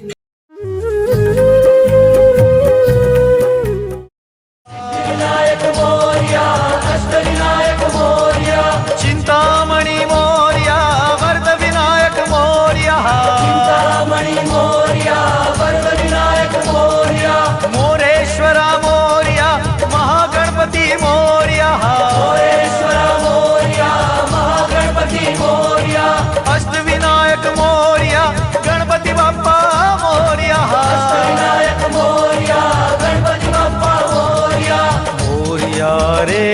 विनायक मोरिया अष्ट विनायक मोरिया चिंतामणि मोरिया वरद विनायक मोरिया चिंतामणि मोरिया वरद विनायक मोरिया मोरेश्वर मोरिया महागणपति मोरिया मोरेश्वर मोरिया महागणपति मोरिया अष्ट विनायक मोरिया गणपति बाप्पा मोरिया अष्ट विनायक मोरिया गणपति बाप्पा मोरिया मोरिया रे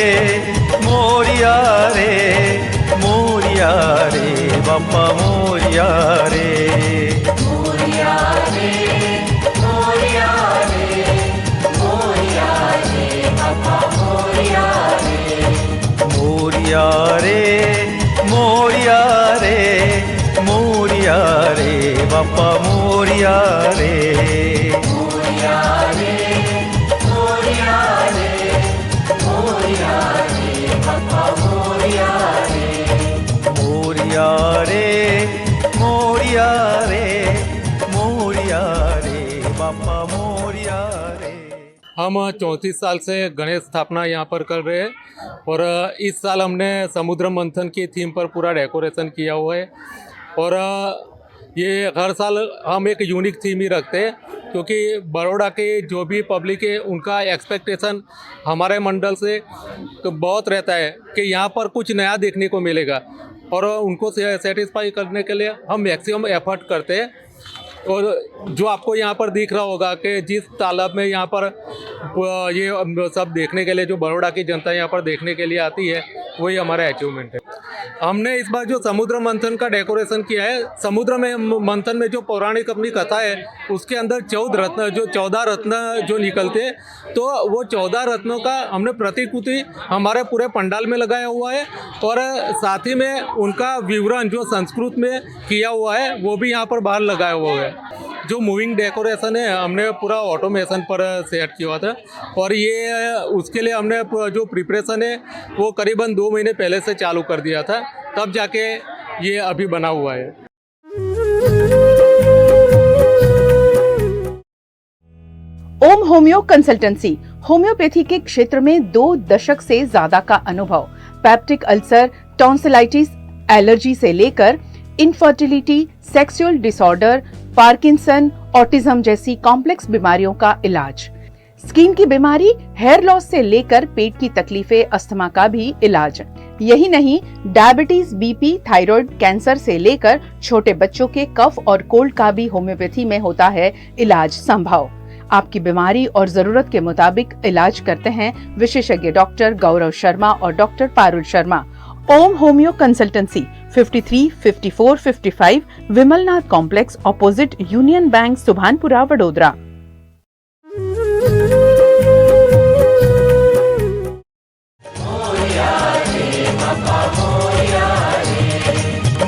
मोरिया रे मोरिया रे बाप्पा मोरिया रे मोरिया रे मोरिया रे मोरिया रे बाप्पा मोरिया रे मोरिया रे मोरिया रे मोरिया रे बापा मोरिया रे मोरिया रे मोरिया रे मोरिया रे बापा मोरिया रे। हम 34 साल से गणेश स्थापना यहाँ पर कर रहे हैं और इस साल हमने समुद्र मंथन की थीम पर पूरा डेकोरेशन किया हुआ है और ये हर साल हम एक यूनिक थीम ही रखते हैं क्योंकि बड़ौदा के जो भी पब्लिक है उनका एक्सपेक्टेशन हमारे मंडल से तो बहुत रहता है कि यहाँ पर कुछ नया देखने को मिलेगा और उनको सेटिस्फाई करने के लिए हम मैक्सिमम एफर्ट करते हैं। और जो आपको यहाँ पर दिख रहा होगा कि जिस तालाब में यहाँ पर ये सब देखने के लिए जो बड़ौदा की जनता यहाँ पर देखने के लिए आती है वही हमारा अचीवमेंट है। हमने इस बार जो समुद्र मंथन का डेकोरेशन किया है, समुद्र में मंथन में जो पौराणिक अपनी कथा है उसके अंदर 14 रत्न जो निकलते हैं तो वो 14 रत्नों का हमने प्रतिकृति हमारे पूरे पंडाल में लगाया हुआ है और साथ ही में उनका विवरण जो संस्कृत में किया हुआ है वो भी यहाँ पर बाहर लगाया हुआ है। जो मूविंग डेकोरेशन है हमने पूरा ऑटोमेशन पर सेट किया था और ये उसके लिए हमने जो प्रिपरेशन है वो करीबन 2 महीने पहले से चालू कर दिया था, तब जाके ये अभी बना हुआ है। ओम होम्यो कंसल्टेंसी होम्योपैथी के क्षेत्र में 2 दशक से ज्यादा का अनुभव, पेप्टिक अल्सर, टॉन्सिलाइटिस, एलर्जी से लेकर infertility, sexual disorder, Parkinson, autism जैसी कॉम्प्लेक्स बीमारियों का इलाज, स्किन की बीमारी, हेयर लॉस से लेकर पेट की तकलीफें, अस्थमा का भी इलाज। यही नहीं, डायबिटीज, बीपी, थायराइड, कैंसर से लेकर छोटे बच्चों के कफ और कोल्ड का भी होम्योपैथी में होता है इलाज संभव। आपकी बीमारी और जरूरत के मुताबिक इलाज करते हैं विशेषज्ञ डॉक्टर गौरव शर्मा और doctor Parul Sharma. Om homeo consultancy 53, 54, 55 Vimalnath complex opposite Union bank, Subhanpura, Vadodara.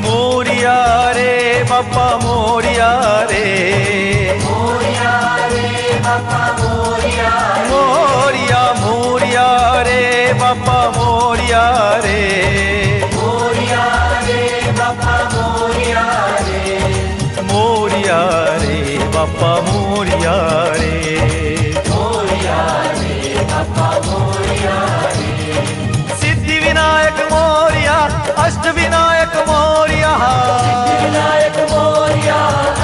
Morya रे बापा मोरिया रे मोरिया रे बापा मोरिया मोरिया मोरिया रे बापा मोरिया रे मोरिया रे बापा मोरिया रे मोरिया रे बापा मोरिया रे मोरिया रे बापा मोरिया रे सिद्धि विनायक मोरिया, अष्ट विनायक मोरिया, विनायक मोरिया,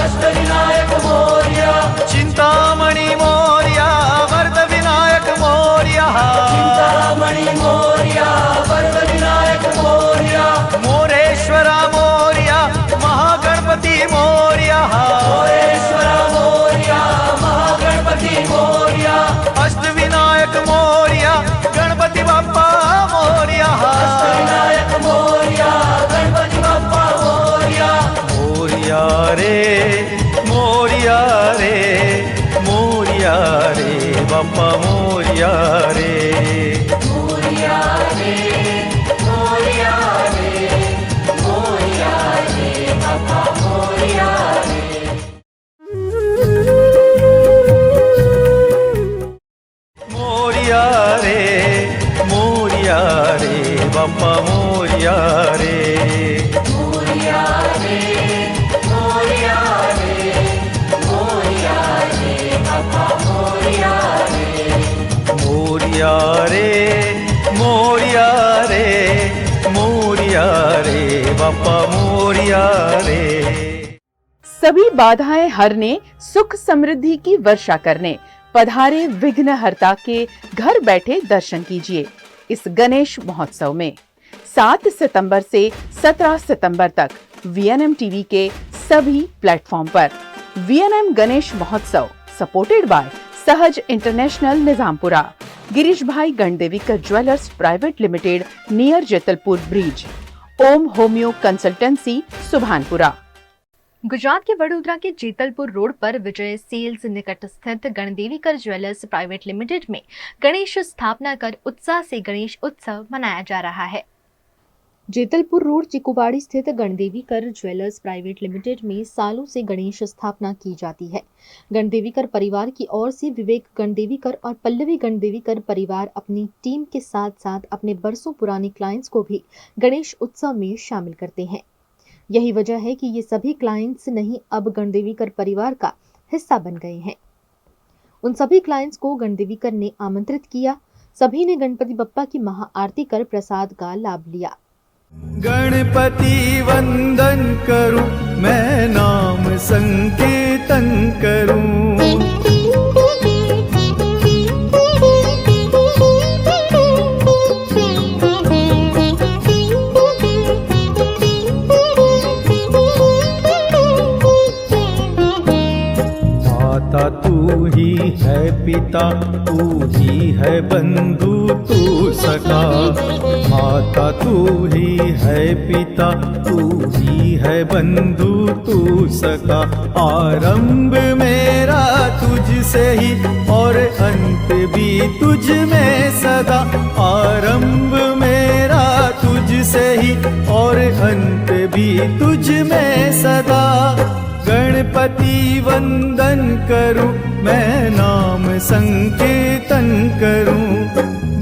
अष्ट विनायक मोरिया, चिंतामणि मोरिया, वरद विनायक मोरिया, चिंतामणि मोरिया, वरद विनायक मोरिया, मोरेश्वरा मोरिया, महागणपति मोरिया, मोरेश्वरा मोरिया, महागणपति मोरिया, अष्ट विनायक मोरिया, गणपति बाप्पा मोरिया, अष्ट विनायक मोरिया, गणपति बाप्पा मोरिया, मोरिया रे मोरिया रे मोरिया रे बाप्पा मोरिया रे मोरिया रे मोरिया रे मोरिया रे बाप्पा मोरिया रे मोरिया रे मोरिया रे बाप्पा मोरिया रे मोरिया रे मोरिया रे मोरिया रे बाप्पा मोरिया रे मोरिया रे मोरिया रे मोरिया रे बाप्पा मोरिया रे। सभी बाधाएं हरने, सुख समृद्धि की वर्षा करने पधारे विघ्नहर्ता के घर बैठे दर्शन कीजिए इस गणेश महोत्सव में 7 सितंबर से 17 सितंबर तक VNM टीवी के सभी प्लेटफॉर्म पर। VNM Ganesh Mahotsav supported by Sahaj international Nizampura, Girish bhai Gandevikar jewellers private limited near Jetalpur bridge, Om homeo consultancy Subhanpura. Gujarat के वडोदरा के जेतलपुर रोड पर विजय सेल्स निकट स्थित गणदेवीकर ज्वेलर्स प्राइवेट लिमिटेड में गणेश स्थापना कर उत्साह से गणेश उत्सव मनाया जा रहा है। जेतलपुर रोड चिकुवाड़ी स्थित गणदेवीकर ज्वेलर्स प्राइवेट लिमिटेड में सालों से गणेश स्थापना की जाती है। गणदेवीकर परिवार की ओर से विवेक गणदेवीकर और पल्लवी गणदेवीकर परिवार अपनी टीम के साथ साथ अपने बरसों पुराने क्लाइंट्स को भी गणेश उत्सव में शामिल करते हैं। यही वजह है कि ये सभी क्लाइंट्स नहीं अब गणदेवीकर परिवार का हिस्सा बन गए हैं। उन सभी क्लाइंट्स को गणदेवीकर ने आमंत्रित किया। सभी ने गणपति बप्पा की महाआरती कर प्रसाद का लाभ लिया। गणपति वंदन करूं, मैं नाम संकीर्तन करूं। माता तू ही है, पिता तू ही है, बंधु तू सखा। माता तू ही है, पिता तू ही है, बंधु तू सखा। आरंभ मेरा तुझसे ही और अंत भी तुझ में सदा। आरंभ मेरा तुझसे ही और अंत भी तुझ में सदा। गणपति वंदन करूं, मैं नाम संकीर्तन करूं।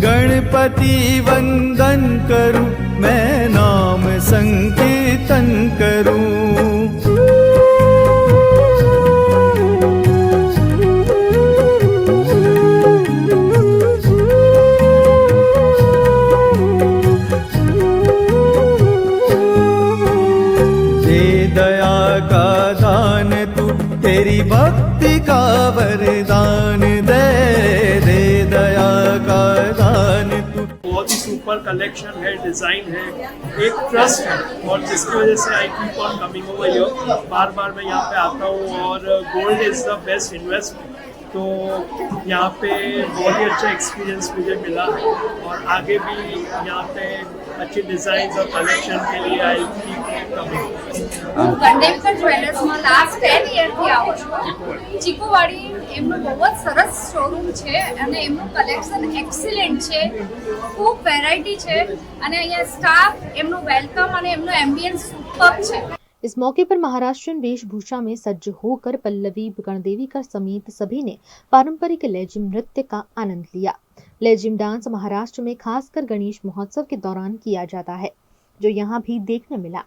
गणपति वंदन करूं, मैं नाम संकीर्तन करूं। तेरी भक्ति का वरदान दे, दे दया का दान तू। बहुत ही सुपर कलेक्शन है, डिज़ाइन है, एक ट्रस्ट है और जिसकी वजह से I keep on coming over here. बार बार मैं यहाँ पे आता हूँ और gold is the best investment. तो यहाँ पे बहुत ही अच्छा एक्सपीरियंस मुझे मिला और आगे भी यहाँ पे अच्छी डिज़ाइन और कलेक्शन के लिए आई कीप कमिंग। ગણદેવીકર જ્વેલર્સમાં લાસ્ટ 10 યરથી આવો છો। ચીકુવાડી એમનું બહુ જ સરસ શોરૂમ છે અને એમનું કલેક્શન એક્સિલન્ટ છે, ખૂબ વેરાયટી છે અને અહીંયા સ્ટાફ એમનું વેલકમ અને એમનું એમ્બિયન્સ સુપર છે। इस मौके पर महाराष्ट्रीयन वेशभूषा में सज्ज होकर पल्लवी गणदेवीकर समेत सभी ने पारंपरिक लेजिम नृत्य का आनंद लिया। लेजिम डांस महाराष्ट्र में खासकर गणेश महोत्सव के दौरान किया जाता है, जो यहाँ भी देखने मिला।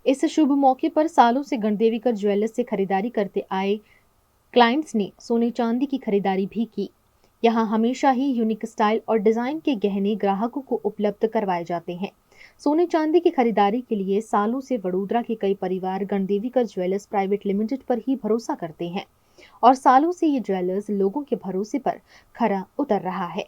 इस शुभ मौके पर सालों से गणदेवीकर ज्वेलर्स से खरीदारी करते आए क्लाइंट्स ने सोने चांदी की खरीदारी भी की। यहाँ हमेशा ही यूनिक स्टाइल और डिजाइन के गहने ग्राहकों को उपलब्ध करवाए जाते हैं। सोने चांदी की खरीदारी के लिए सालों से वडोदरा के कई परिवार गणदेवीकर ज्वेलर्स प्राइवेट लिमिटेड पर ही भरोसा करते हैं और सालों से ये ज्वेलर्स लोगों के भरोसे पर खरा उतर रहा है।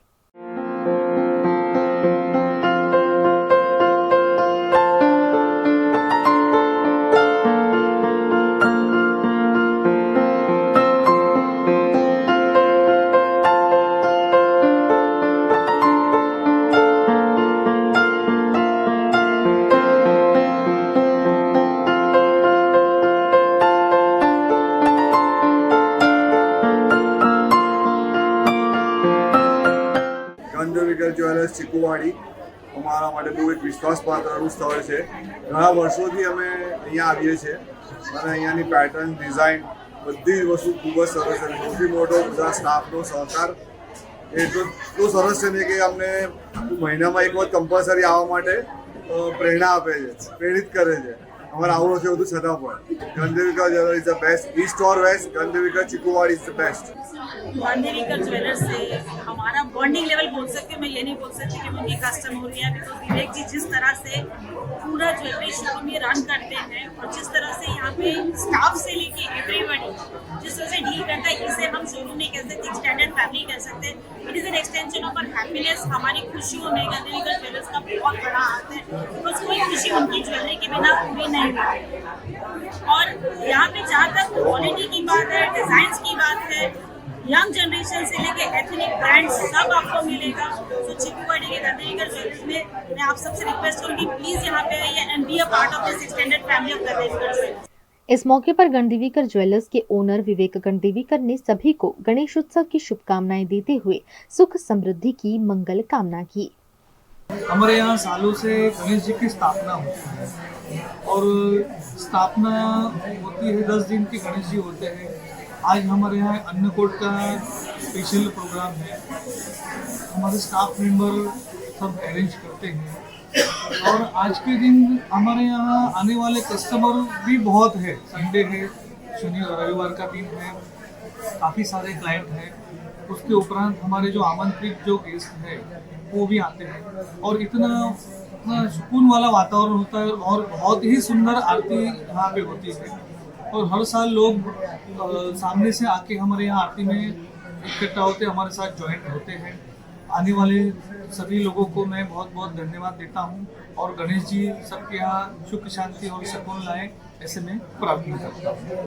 ગણદેવીકર જ્વેલર્સ ચીકુવાડી અમારા માટે બહુ એક વિશ્વાસપાત્રનું સ્થળ છે। ઘણા વર્ષોથી અમે અહીંયા આવીએ છીએ અને અહીંયાની પેટર્ન ડિઝાઇન બધી જ વસ્તુ ખૂબ જ સરસ છે। સૌથી મોટો બધા સ્ટાફનો સહકાર એટલો સરસ છે ને કે અમને મહિનામાં એક વખત કમ્પલસરી આવવા માટે પ્રેરણા આપે છે, પ્રેરિત કરે છે। हमारा हाउस है उधर Chhatapur. Gandevika jewellers is the best, east और west Gandevika Chikuwadi is the best. Gandevika jewellers से हमारा बॉन्डिंग लेवल बोल सकते, मैं ये नहीं बोल सकती कि मैं उनकी कस्टमर हो रही है, बिकॉज विवेक जी जिस तरह से पूरा ज्वेलरी शोरूम ये रन करते हैं और जिस तरह से यहाँ पे स्टाफ से लेके एवरीबडी जिस तरह से डील करता है, इसे हम शोरूम नहीं कह सकते, एक्सटेंडेड फैमिली कह सकते हैं। It is an extension of our happiness. हमारी खुशियों में गणदेविका ज्वेलर्स का बहुत बड़ा हाथ है, बिकॉज कोई खुशी उनकी ज्वेलरी के बिना पूरी नहीं होती। और यहाँ पे जहाँ तक क्वालिटी की बात है, डिज़ाइंस की बात है, यंग जनरेशन से लेके एथनिक ब्रांड्स सब आपको मिलेगा। तो चिकुवाड़ी के गणदेविका ज्वेलर्स में मैं आप सबसे रिक्वेस्ट करूँगी, प्लीज़ यहाँ पे आइए and be a part of this extended family of Gandevika jewellers. इस मौके पर गणदेविकर ज्वेलर्स के ओनर विवेक गणदेविकर ने सभी को गणेश उत्सव की शुभकामनाएं देते हुए सुख समृद्धि की मंगल कामना की। हमारे यहाँ सालों से गणेश जी की स्थापना होती है और स्थापना होती है 10 दिन के गणेश जी होते हैं। आज हमारे यहाँ अन्नकूट का स्पेशल प्रोग्राम है, हमारे स्टाफ मेंबर सब अरेंज करते हैं और आज के दिन हमारे यहाँ आने वाले कस्टमर भी बहुत है। संडे है, शनि और रविवार का दिन है, काफ़ी सारे क्लाइंट हैं। उसके उपरांत हमारे जो आमंत्रित जो गेस्ट हैं वो भी आते हैं और इतना सुकून वाला वातावरण होता है और बहुत ही सुंदर आरती यहाँ पे होती है। और हर साल लोग सामने से आके हमारे यहाँ आरती में इकट्ठा होते, हमारे साथ ज्वाइंट होते हैं। आने वाले सभी लोगों को मैं बहुत बहुत धन्यवाद देता हूँ और गणेश जी सबके यहाँ सुख शांति और सुकून लाए, ऐसे में प्रार्थना करता हूँ।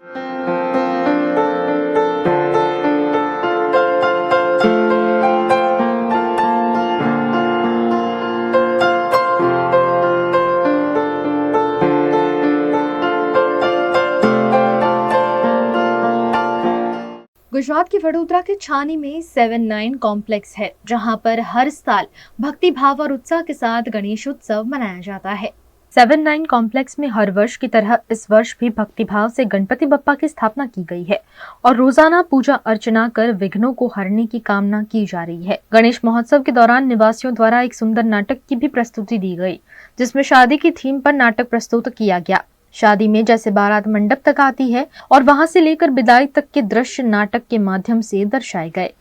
गुजरात के वडोदरा के छानी में 7-9 कॉम्प्लेक्स है, जहां पर हर साल भक्ति भाव और उत्साह के साथ गणेश उत्सव मनाया जाता है। 7-9 कॉम्प्लेक्स में हर वर्ष की तरह इस वर्ष भी भक्ति भाव से गणपति बप्पा की स्थापना की गई है और रोजाना पूजा अर्चना कर विघ्नों को हरने की कामना की जा रही है। गणेश महोत्सव के दौरान निवासियों द्वारा एक सुंदर नाटक की भी प्रस्तुति दी गई, जिसमें शादी की थीम पर नाटक प्रस्तुत किया गया। शादी में जैसे बारात मंडप तक आती है और वहां से लेकर विदाई तक के दृश्य नाटक के माध्यम से दर्शाए गए।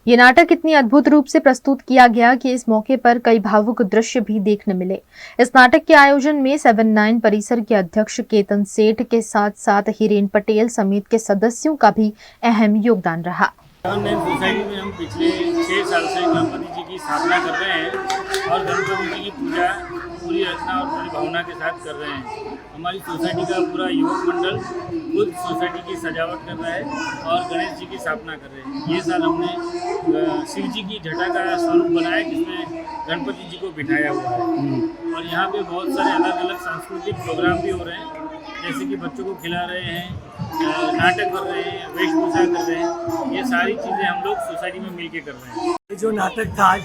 ये नाटक इतनी अद्भुत रूप से प्रस्तुत किया गया कि इस मौके पर कई भावुक दृश्य भी देखने मिले। इस नाटक के आयोजन में 7-9 परिसर के अध्यक्ष केतन सेठ के साथ साथ हिरेन पटेल समेत के सदस्यों का भी अहम योगदान रहा। 7-9 सोसाइटी में हम पिछले 6 साल से गणपति जी की स्थापना कर रहे हैं और गणपति जी की पूजा पूरी अर्चना और पूरी भावना के साथ कर रहे हैं। हमारी सोसाइटी का पूरा युवक मंडल खुद सोसाइटी की सजावट कर रहा है और गणेश जी की स्थापना कर रहे हैं। ये साल हमने शिव जी की जटा का स्वरूप बनाया जिसमें गणपति जी को बिठाया हुआ है और यहाँ पे बहुत सारे अलग अलग सांस्कृतिक प्रोग्राम भी हो रहे हैं, जैसे कि बच्चों को खिला रहे हैं, नाटक कर रहे हैं, वेशभूषा कर रहे हैं, ये सारी चीज़ें हम लोग सोसाइटी में मिलके कर रहे हैं। जो नाटक था आज,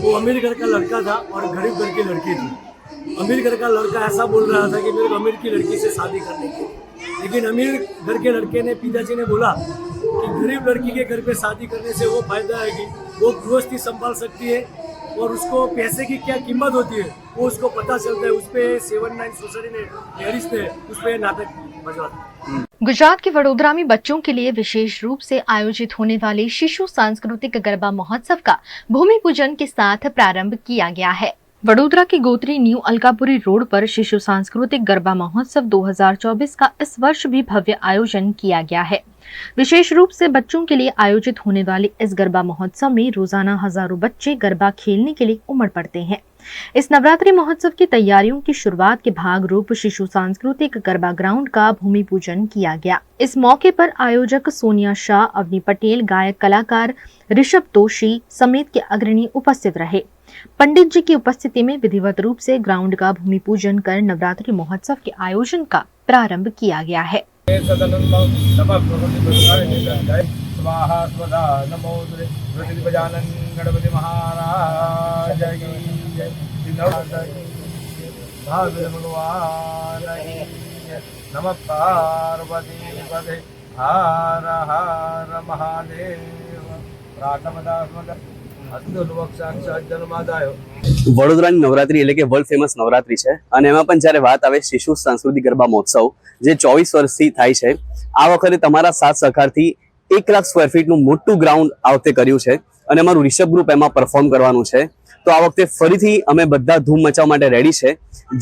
वो अमीर घर का लड़का था और गरीब घर की लड़की थी। अमीर घर का लड़का ऐसा बोल रहा था कि मेरे को अमीर की लड़की से शादी करने की, लेकिन अमीर घर के लड़के ने, पिताजी ने बोला कि गरीब लड़की के घर पे शादी करने से वो फायदा है कि वो गृहस्थी संभाल सकती है और उसको पैसे की क्या कीमत होती है वो उसको पता चलता है। उस पर 7-9 सोसाइटी ने लेडीज थे, उस पर नाटक बजवा। गुजरात के वडोदरा में बच्चों के लिए विशेष रूप से आयोजित होने वाले शिशु सांस्कृतिक गरबा महोत्सव का भूमि पूजन के साथ प्रारंभ किया गया है। वडोदरा के गोत्री न्यू अलकापुरी रोड पर शिशु सांस्कृतिक गरबा महोत्सव 2024 का इस वर्ष भी भव्य आयोजन किया गया है। विशेष रूप से बच्चों के लिए आयोजित होने वाले इस गरबा महोत्सव में रोजाना हजारों बच्चे गरबा खेलने के लिए उमड़ पड़ते हैं। इस नवरात्रि महोत्सव की तैयारियों की शुरुआत के भाग रूप शिशु सांस्कृतिक गरबा ग्राउंड का भूमि पूजन किया गया। इस मौके पर आयोजक सोनिया शाह, अवनी पटेल, गायक कलाकार ऋषभ दोषी समेत के अग्रणी उपस्थित रहे। पंडित जी की उपस्थिति में विधिवत रूप से ग्राउंड का भूमि पूजन कर नवरात्रि महोत्सव के आयोजन का प्रारंभ किया गया है। स्वाहा स्वधा नमो गजानन गणपति महाराज भगवान नमः पार्वती पदे हर हर महादेव વડોદરાની નવરાત્રી એટલે કે વર્લ્ડ ફેમસ નવરાત્રી છે અને એમાં પણ જ્યારે વાત આવે શિશુ સાંસ્કૃતિક ગરબા મહોત્સવ જે 24 વર્ષથી થાય છે, આ વખતે તમારા સાથ સહકારથી 1 લાખ સ્ક્વેર ફીટનું મોટું ગ્રાઉન્ડ આ વખતે કર્યું છે અને અમારું રિષભ ગ્રુપ એમાં પરફોર્મ કરવાનું છે। તો આ વખતે ફરીથી અમે બધા ધૂમ મચાવવા માટે રેડી છે।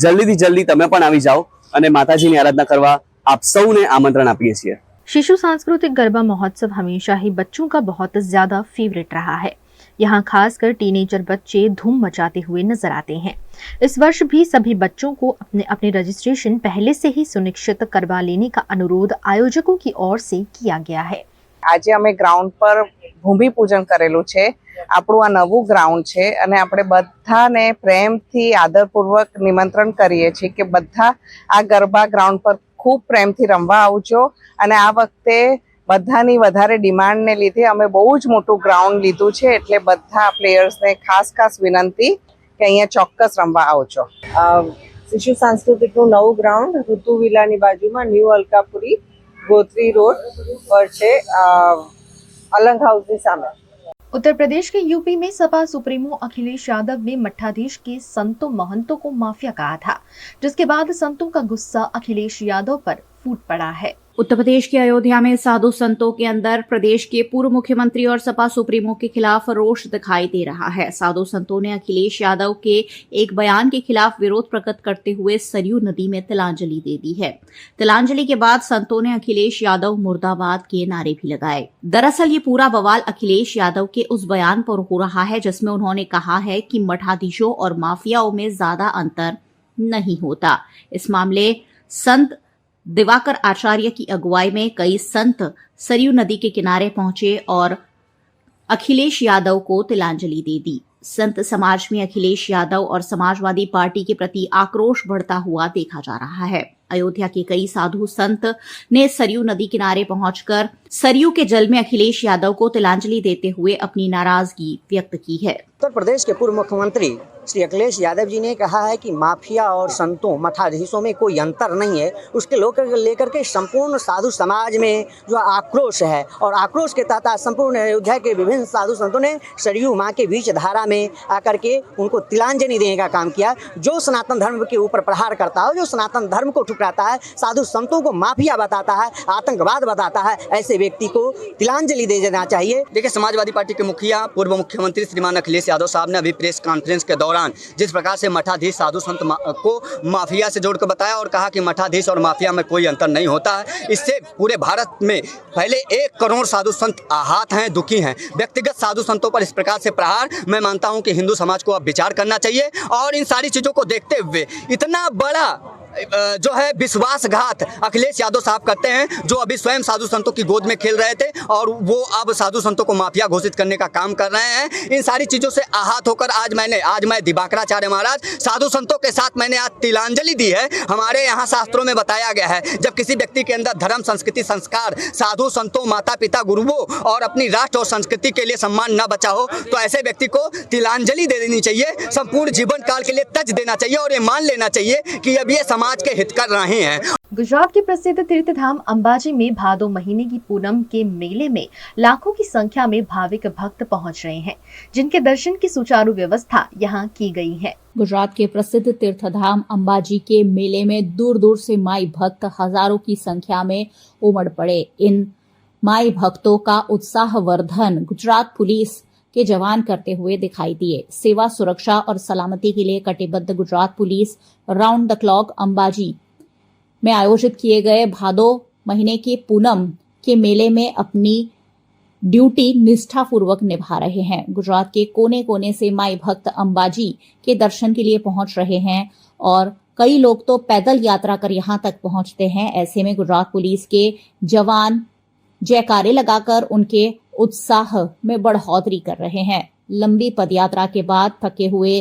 જલ્દીથી જલ્દી તમે પણ આવી જાઓ અને માતાજીની આરાધના કરવા આપ સૌને આમંત્રણ આપીએ છીએ। शिशु सांस्कृतिक गरबा महोत्सव हमेशा ही बच्चों का बहुत ज्यादा फेवरेट रहा है। यहाँ खासकर टीनेजर बच्चे धूम मचाते हुए नजर आते हैं। इस वर्ष भी सभी बच्चों को अपने अपने रजिस्ट्रेशन पहले से ही सुनिश्चित करवा लेने का अनुरोध आयोजकों की ओर से किया गया है। આજે અમે ગ્રાઉન્ડ પર ભૂમિ પૂજન કરેલું છે। આપણું આ નવું ગ્રાઉન્ડ છે અને આપણે બધાને પ્રેમથી આદરપૂર્વક નિમંત્રણ કરીએ છીએ કે બધા આ ગરબા ગ્રાઉન્ડ પર ખૂબ પ્રેમથી રમવા આવજો અને આ વખતે બધાની વધારે ડિમાન્ડને લીધે અમે બહુ જ મોટું ગ્રાઉન્ડ લીધું છે, એટલે બધા પ્લેયર્સને ખાસ વિનંતી કે અહીંયા ચોક્કસ રમવા આવજો। શિશુ સાંસ્કૃતિકનું નવું ગ્રાઉન્ડ ઋતુ વિલાની બાજુમાં ન્યૂ અલકાપુરી गोत्री रोड पर છે, अलंग हाउसની સામે। उत्तर प्रदेश के यूपी में सपा सुप्रीमो अखिलेश यादव ने मठाधीश के संतों महंतों को माफिया कहा था, जिसके बाद संतों का गुस्सा अखिलेश यादव पर फूट पड़ा है। उत्तर प्रदेश के अयोध्या में साधु संतों के अंदर प्रदेश के पूर्व मुख्यमंत्री और सपा सुप्रीमो के खिलाफ रोष दिखाई दे रहा है। साधु संतों ने अखिलेश यादव के एक बयान के खिलाफ विरोध प्रकट करते हुए सरयू नदी में तिलांजलि दे दी है। तिलांजलि के बाद संतों ने अखिलेश यादव मुर्दाबाद के नारे भी लगाए। दरअसल ये पूरा बवाल अखिलेश यादव के उस बयान पर हो रहा है जिसमें उन्होंने कहा है कि मठाधीशों और माफियाओं में ज्यादा अंतर नहीं होता। इस मामले संत दिवाकर आचार्य की अगुवाई में कई संत सरयू नदी के किनारे पहुंचे और अखिलेश यादव को तिलांजलि दे दी। संत समाज में अखिलेश यादव और समाजवादी पार्टी के प्रति आक्रोश बढ़ता हुआ देखा जा रहा है। अयोध्या के कई साधु संत ने सरयू नदी किनारे पहुंचकर सरयू के जल में अखिलेश यादव को तिलांजलि देते हुए अपनी नाराजगी व्यक्त की है। उत्तर प्रदेश के पूर्व मुख्यमंत्री श्री अखिलेश यादव जी ने कहा है कि माफिया और संतों मठाधीशों में कोई अंतर नहीं है। उसके लेकर के संपूर्ण साधु समाज में जो आक्रोश है और आक्रोश के तहत संपूर्ण अयोध्या के विभिन्न साधु संतों ने सरयू माँ के बीच धारा में आकर के उनको तिलांजलि देने का काम किया। जो सनातन धर्म के ऊपर प्रहार करता है, जो सनातन धर्म को ठुकराता है, साधु संतों को माफिया बताता है, आतंकवाद बताता है, ऐसे व्यक्ति को तिलांजलि दे देना चाहिए। देखिए, समाजवादी पार्टी के मुखिया पूर्व मुख्यमंत्री श्रीमान अखिलेश यादव साहब ने अभी प्रेस कॉन्फ्रेंस के दौरान जिस प्रकार से मठाधीश साधु संत को माफिया से जोड़कर बताया और कहा कि मठाधीश और माफिया में कोई अंतर नहीं होता है। इससे पूरे भारत में पहले 1 करोड़ साधु संत आहत हैं, दुखी हैं। व्यक्तिगत साधु संतों पर इस प्रकार से प्रहार, मैं मानता हूं कि हिंदू समाज को अब विचार करना चाहिए और इन सारी चीजों को देखते हुए इतना बड़ा जो है विश्वासघात अखिलेश यादव साहब करते हैं, जो अभी स्वयं साधु संतों की गोद में खेल रहे थे और वो अब साधु संतों को माफिया घोषित करने का काम कर रहे हैं। इन सारी चीज़ों से आहत होकर आज मैं दिवाकराचार्य महाराज साधु संतों के साथ मैंने आज तिलांजलि दी है। हमारे यहाँ शास्त्रों में बताया गया है, जब किसी व्यक्ति के अंदर धर्म, संस्कृति, संस्कार, साधु संतों, माता पिता, गुरुओं और अपनी राष्ट्र और संस्कृति के लिए सम्मान न बचा हो तो ऐसे व्यक्ति को तिलांजलि दे देनी चाहिए, संपूर्ण जीवन काल के लिए तज देना चाहिए और ये मान लेना चाहिए कि अब ये समाज के हित कर रहे हैं। गुजरात के प्रसिद्ध तीर्थ धाम अंबाजी में भादो महीने की पूनम के मेले में लाखों की संख्या में भाविक भक्त पहुंच रहे हैं, जिनके दर्शन की सुचारू व्यवस्था यहां की गई है। गुजरात के प्रसिद्ध तीर्थधाम अंबाजी के मेले में दूर दूर से माई भक्त हजारों की संख्या में उमड़ पड़े। इन माई भक्तों का उत्साहवर्धन गुजरात पुलिस के जवान करते हुए दिखाई दिए। सेवा, सुरक्षा और सलामती के लिए कटिबद्ध Gujarat police round the clock Ambaji में आयोजित किए गए भादो महीने के पूनम के मेले में अपनी ड्यूटी निष्ठापूर्वक निभा रहे हैं। गुजरात के कोने कोने से माई भक्त अंबाजी के दर्शन के लिए पहुंच रहे हैं और कई लोग तो पैदल यात्रा कर यहां तक पहुंचते हैं। ऐसे में गुजरात पुलिस के जवान जयकारे लगाकर उनके उत्साह में बढ़ोतरी कर रहे हैं। लंबी पदयात्रा के बाद थके हुए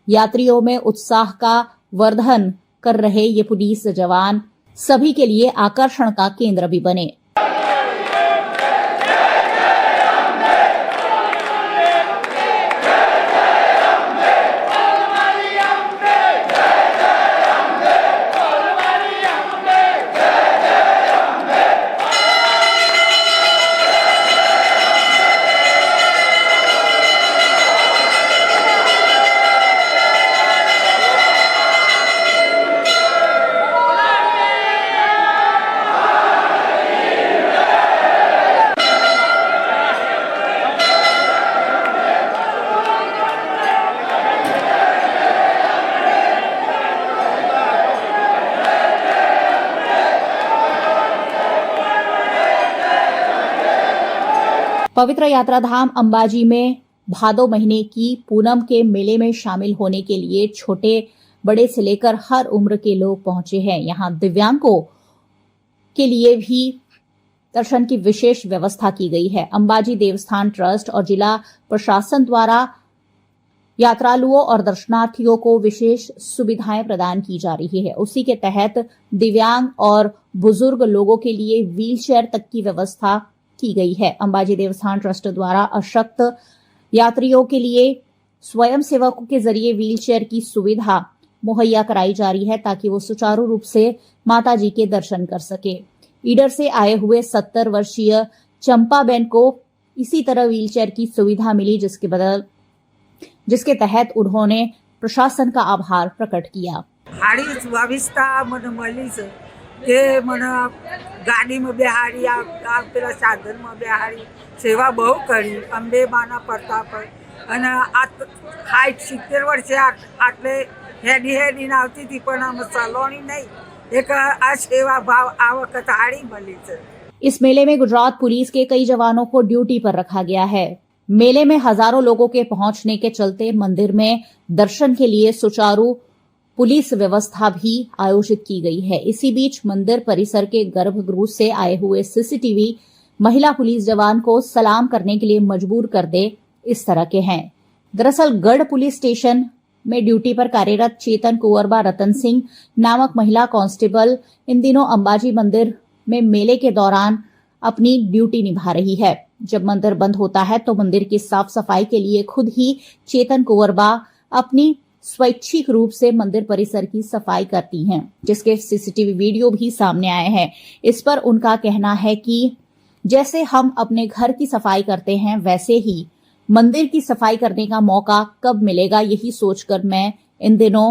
यात्रियों में उत्साह का वर्धन कर रहे ये पुलिस जवान सभी के लिए आकर्षण का केंद्र भी बने। पवित्र यात्रा धाम अंबाजी में भादो महीने की पूनम के मेले में शामिल होने के लिए छोटे बड़े से लेकर हर उम्र के लोग पहुंचे हैं। यहाँ दिव्यांगों के लिए भी दर्शन की विशेष व्यवस्था की गई है। अंबाजी देवस्थान ट्रस्ट और जिला प्रशासन द्वारा यात्रालुओं और दर्शनार्थियों को विशेष सुविधाएं प्रदान की जा रही है। उसी के तहत दिव्यांग और बुजुर्ग लोगों के लिए व्हीलचेयर तक की व्यवस्था की गई है। अंबाजी देवस्थान ट्रस्ट द्वारा अशक्त यात्रियों के लिए स्वयं सेवकों के जरिए व्हीलचेयर की सुविधा मुहैया कराई जा रही है ताकि वो सुचारू रूप से माता जी के दर्शन कर सके। ईडर से आए हुए 70 वर्षीय चंपाबेन को इसी तरह व्हीलचेयर की सुविधा मिली, जिसके तहत उन्होंने प्रशासन का आभार प्रकट किया। हाड़ी सुव्यवस्था मन मળી છે કે મને ગાડીમાં બેહાડી આ પેલા સાધનમાં બેહાડી સેવા બહુ કરી અંબે માના પ્રતાપ અને આ 60-70 વર્ષે આટલે હેડીને આવતી હતી પણ આમ સલોણી નહીં એક આ સેવા ભાવ આ વખત હાડી મળી છે। इस मेले में गुजरात पुलिस के कई जवानों को ड्यूटी पर रखा गया है। मेले में हजारों लोगों के पहुंचने के चलते मंदिर में दर्शन के लिए सुचारू पुलिस व्यवस्था भी आयोजित की गई है। इसी बीच मंदिर परिसर के गर्भगृह से आए हुए सीसीटीवी महिला पुलिस जवान को सलाम करने के लिए मजबूर कर दे इस तरह के हैं। दरअसल गढ़ पुलिस स्टेशन में ड्यूटी पर कार्यरत चेतन कुंवरबा रतन सिंह नामक महिला कांस्टेबल इन दिनों अंबाजी मंदिर में मेले के दौरान अपनी ड्यूटी निभा रही है। जब मंदिर बंद होता है तो मंदिर की साफ सफाई के लिए खुद ही चेतन कुंवरबा अपनी स्वैच्छिक रूप से मंदिर परिसर की सफाई करती हैं, जिसके सीसीटीवी वीडियो भी सामने आए हैं। इस पर उनका कहना है कि जैसे हम अपने घर की सफाई करते हैं वैसे ही मंदिर की सफाई करने का मौका कब मिलेगा, यही सोचकर मैं इन दिनों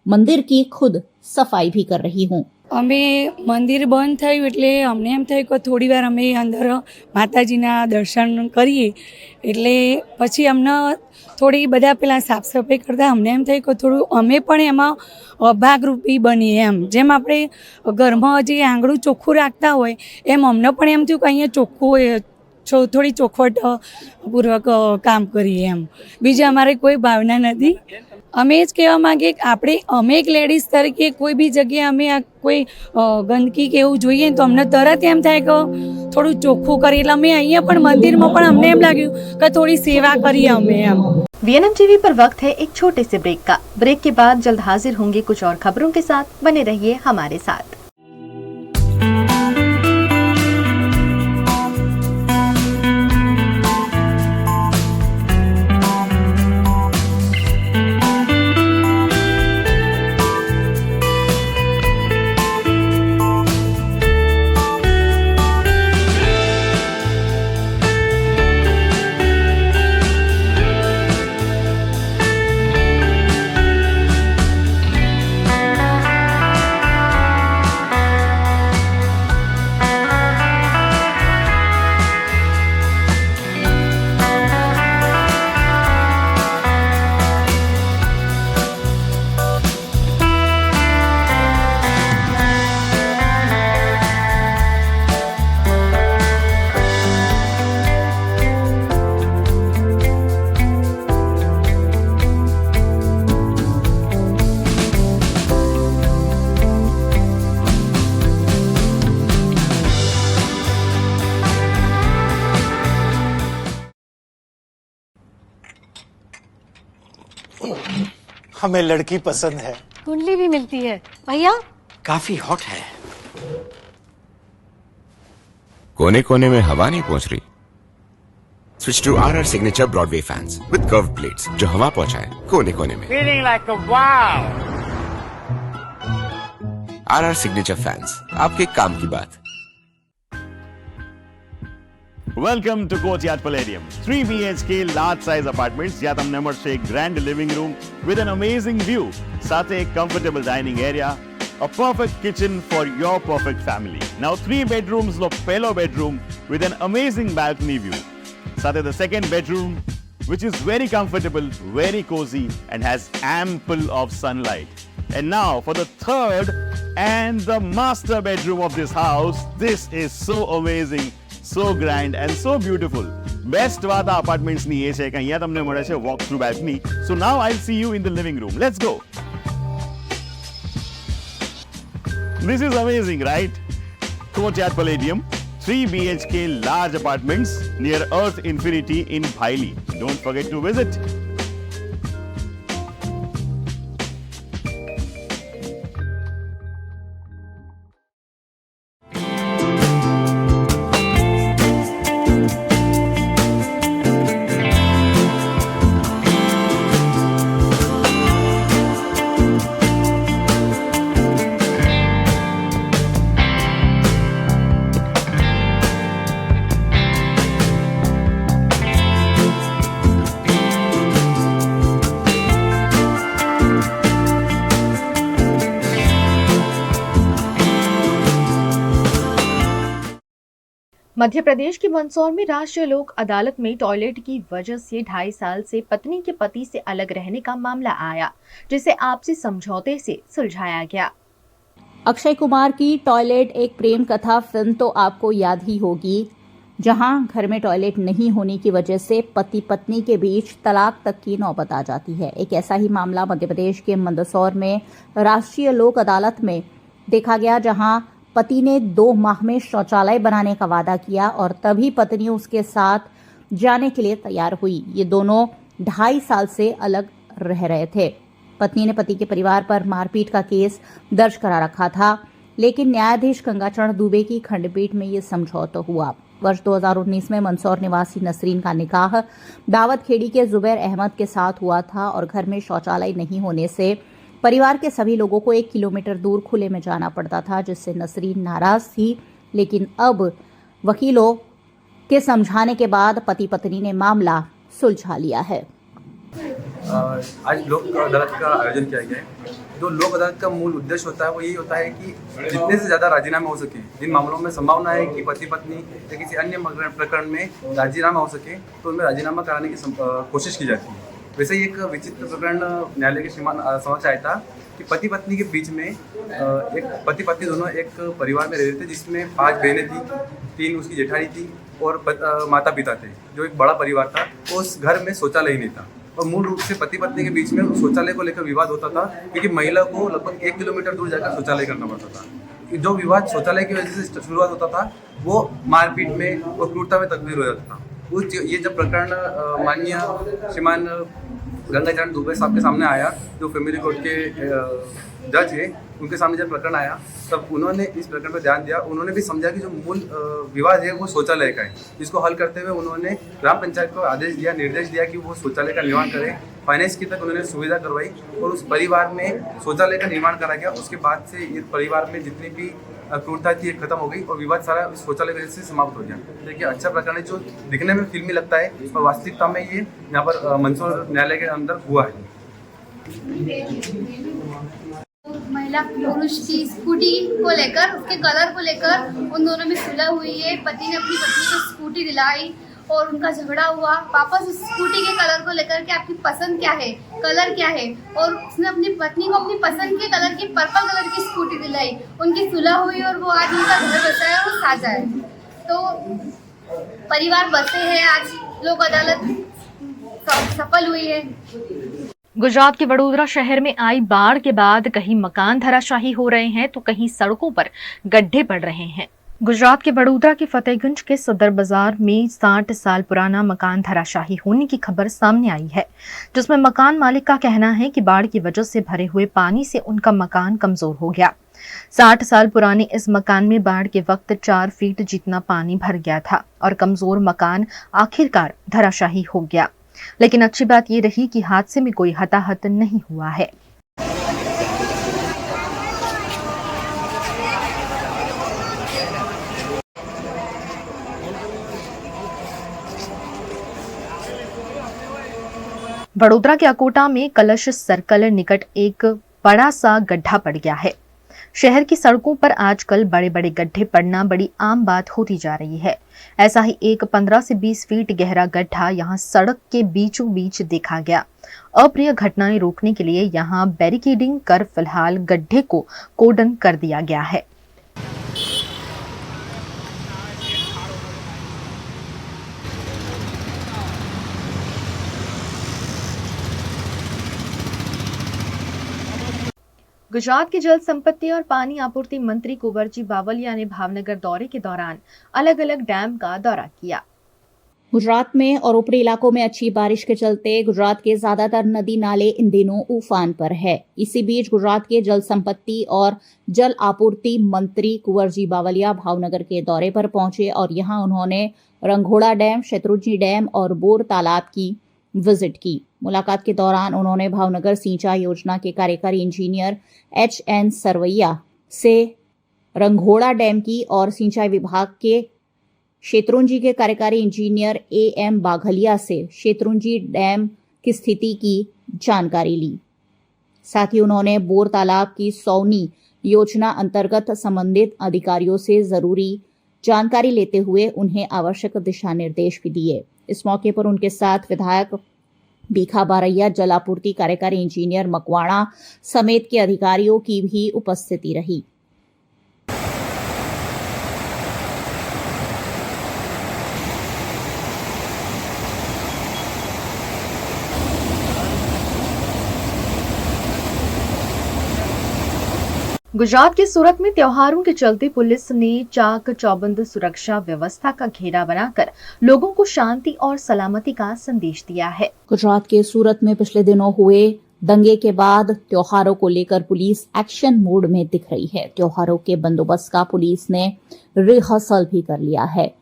मंदिर की खुद सफाई भी कर रही हूँ। અમે મંદિર બંધ થયું એટલે અમને એમ થયું કે થોડી વાર અમે અંદર માતાજીના દર્શન કરીએ એટલે પછી અમને થોડી બધા પેલા સાફ સફાઈ કરતા અમને એમ થયું કે થોડું અમે પણ એમાં ભાગરૂપી બનીએ એમ જેમ આપણે ઘરમાં જે આંગણું ચોખ્ખું રાખતા હોય એમ અમને પણ એમ થયું કે અહીંયા ચોખ્ખું થોડી ચોખવટ પૂર્વક કામ કરીએ એમ બીજા અમારે કોઈ ભાવના નથી। અમે જ કહેવા માંગીએ કે અમે એક લેડીઝ તરીકે કોઈ બી જગ્યાએ અમે આ કોઈ ગંદકી કે એવું જોઈએ તો અમને તરત એમ થાય કે થોડું ચોખ્ખું કરીએ. એટલે અમે અહીંયા પણ મંદિરમાં પણ અમને એમ લાગ્યું કે થોડી સેવા કરીએ અમે એમ. VNM टीवी पर वक्त है एक छोटे से ब्रेक का. ब्रेक के बाद जल्द हाजिर होंगे कुछ और खबरों के साथ. बने रहिए हमारे साथ. हमें लड़की पसंद है. कुंडली भी मिलती है भैया. काफी हॉट है. कोने कोने में हवा नहीं पहुंच रही. Switch to RR signature broadway fans with curve plates जो हवा पहुंचाए कोने कोने में. Feeling like a wow. RR signature fans, आपके काम की बात. Welcome to courtyard palladium 3 BHK large size apartments જ્યાં તમને મળશે એક grand living room with an amazing view સાથે એક comfortable dining area, a perfect kitchen for your perfect family. Now 3 bedrooms નો પહેલો bedroom with an amazing balcony view. સાથે the second bedroom which is very comfortable, very cozy and has ample of sunlight. And now for the third and the master bedroom of this house. This is so amazing, so grand and so beautiful. Best વાત આ apartments ની એ છે કે અહીંયા તમને મળે છે walk through balcony. So now I'll see you in the living room. Let's go. This is amazing, right? Courtyard Palladium, 3 BHK large apartments near Earth Infinity in Bhaili. Don't forget to visit. Madhya Pradesh के मंदसौर में राष्ट्रीय लोक अदालत में toilet की वजह से 2.5 साल से पत्नी के पति से अलग रहने का मामला आया, जिसे आपसी समझौते से सुलझाया गया. अक्षय कुमार की टॉयलेट एक प्रेम कथा फिल्म तो आपको याद ही होगी, जहां घर में टॉयलेट नहीं होने की वजह से पति पत्नी के बीच तलाक तक की नौबत आ जाती है. एक ऐसा ही मामला मध्य प्रदेश के मंदसौर में राष्ट्रीय लोक अदालत में देखा गया, जहां पति ने 2 माह में शौचालय बनाने का वादा किया और तभी पत्नी उसके साथ जाने के लिए तैयार हुई. ये दोनों 2.5 साल से अलग रह रहे थे. पत्नी ने पति के परिवार पर मारपीट का केस दर्ज करा रखा था, लेकिन न्यायाधीश गंगाचरण दुबे की खंडपीठ में ये समझौता हुआ. वर्ष 2019 में मंदसौर निवासी नसरीन का निकाह दावतखेड़ी के जुबैर अहमद के साथ हुआ था और घर में शौचालय नहीं होने से परिवार के सभी लोगों को 1 किलोमीटर दूर खुले में जाना पड़ता था, जिससे नसरीन नाराज थी. लेकिन अब वकीलों के समझाने के बाद पति पत्नी ने मामला सुलझा लिया है. आज लोक अदालत का आयोजन किया गया है. जो लोक अदालत का मूल उद्देश्य होता है वो यही होता है कि जितने से ज़्यादा राजीनामे हो सके, जिन मामलों में संभावना है कि पति पत्नी या किसी अन्य प्रकरण में राजीनामा हो सके तो उनमें राजीनामा कराने की कोशिश की जाती है. वैसे ही एक विचित्र प्रकरण न्यायालय के समक्ष आया था कि पति पत्नी के बीच में एक पति पत्नी दोनों एक परिवार में रह रहे थे, जिसमें 5 बहनें थी, 3 उसकी जेठानी थी और माता पिता थे. जो एक बड़ा परिवार था, उस घर में शौचालय नहीं था. और मूल रूप से पति पत्नी के बीच में शौचालय को लेकर विवाद होता था, क्योंकि महिला को लगभग 1 किलोमीटर दूर जाकर शौचालय करना पड़ता था। जो विवाद शौचालय की वजह से शुरुआत होता था वो मारपीट में और क्रूरता में तब्दील हो जाता था। ये जब प्रकरण माननीय श्रीमान गंगाचरण दुबे साहब के सामने आया, जो फैमिली कोर्ट के जज है, उनके सामने जब प्रकरण आया तब उन्होंने इस प्रकरण पर ध्यान दिया। उन्होंने भी समझा कि जो मूल विवाद है वो शौचालय का है, जिसको हल करते हुए उन्होंने ग्राम पंचायत को आदेश दिया, निर्देश दिया कि वो शौचालय का निर्माण करे। फाइनेंस की तक उन्होंने सुविधा करवाई और उस परिवार में शौचालय का निर्माण करा गया। उसके बाद से इस परिवार में जितनी भी क्रूरता थी खत्म हो गई और विवाद सारा इस शौचालय की वजह से समाप्त हो गया। देखिए, अच्छा प्रकरण है जो दिखने में फिल्मी लगता है और वास्तविकता में ये यहाँ पर मंदसौर न्यायालय के अंदर हुआ है। महिला पुरुष की स्कूटी को लेकर, उसके कलर को लेकर उन दोनों में सुलह हुई है। पति ने अपनी पत्नी को स्कूटी दिलाई और उनका झगड़ा हुआ। वापस उस स्कूटी के कलर को लेकर के आपकी पसंद क्या है, कलर क्या है, और उसने अपनी पत्नी को अपनी पसंद के कलर की पर्पल कलर की स्कूटी दिलाई। उनकी सुलह हुई और वो आज उनका घर बसा है और वो साझा है। तो परिवार बसे हैं, आज लोक अदालत सफल हुई है। गुजरात के वडोदरा शहर में आई बाढ़ के बाद कहीं मकान धराशायी हो रहे हैं तो कहीं सड़कों पर गड्ढे पड़ रहे हैं। गुजरात के वडोदरा के फतेहगंज के सदर बाजार में 60 साल पुराना मकान धराशायी होने की खबर सामने आई है, जिसमें मकान मालिक का कहना है कि बाढ़ की वजह से भरे हुए पानी से उनका मकान कमजोर हो गया। 60 साल पुराने इस मकान में बाढ़ के वक्त 4 फीट जितना पानी भर गया था और कमजोर मकान आखिरकार धराशायी हो गया। लेकिन अच्छी बात यह रही कि हादसे में कोई हताहत नहीं हुआ है। वडोदरा के अकोटा में कलश सर्कल निकट एक बड़ा सा गड्ढा पड़ गया है। शहर की सड़कों पर आजकल बड़े बड़े गड्ढे पड़ना बड़ी आम बात होती जा रही है। ऐसा ही एक 15 से 20 फीट गहरा गड्ढा यहां सड़क के बीचों बीच देखा गया। अप्रिय घटनाएं रोकने के लिए यहां बैरिकेडिंग कर फिलहाल गड्ढे को कोर्डन कर दिया गया है। गुजरात के जल संपत्ति और पानी आपूर्ति मंत्री कुंवरजी बावलिया ने भावनगर दौरे के दौरान अलग अलग डैम का दौरा किया। गुजरात में और ऊपरी इलाकों में अच्छी बारिश के चलते गुजरात के ज्यादातर नदी नाले इन दिनों उफान पर है। इसी बीच गुजरात के जल संपत्ति और जल आपूर्ति मंत्री कुंवरजी बावलिया भावनगर के दौरे पर पहुंचे और यहां उन्होंने रंघोड़ा डैम, शत्रुंजी डैम और बोर तालाब की विजिट की। मुलाकात के दौरान उन्होंने भावनगर सिंचाई योजना के कार्यकारी इंजीनियर HN सरवैया से रंघोड़ा डैम की और सिंचाई विभाग के शेत्रुंजी के कार्यकारी इंजीनियर AM बाघलिया से शेत्रुंजी डैम की स्थिति की जानकारी ली। साथ ही उन्होंने बोर तालाब की सौनी योजना अंतर्गत संबंधित अधिकारियों से जरूरी जानकारी लेते हुए उन्हें आवश्यक दिशा निर्देश भी दिए। इस मौके पर उनके साथ विधायक बीखा बारैया, जल आपूर्ति कार्यकारी इंजीनियर मकवाणा समेत के अधिकारियों की भी उपस्थिति रही। गुजरात के सूरत में त्योहारों के चलते पुलिस ने चाक चौबंद सुरक्षा व्यवस्था का घेरा बनाकर लोगों को शांति और सलामती का संदेश दिया है। गुजरात के सूरत में पिछले दिनों हुए दंगे के बाद त्योहारों को लेकर पुलिस एक्शन मोड में दिख रही है। त्योहारों के बंदोबस्त का पुलिस ने रिहर्सल भी कर लिया है।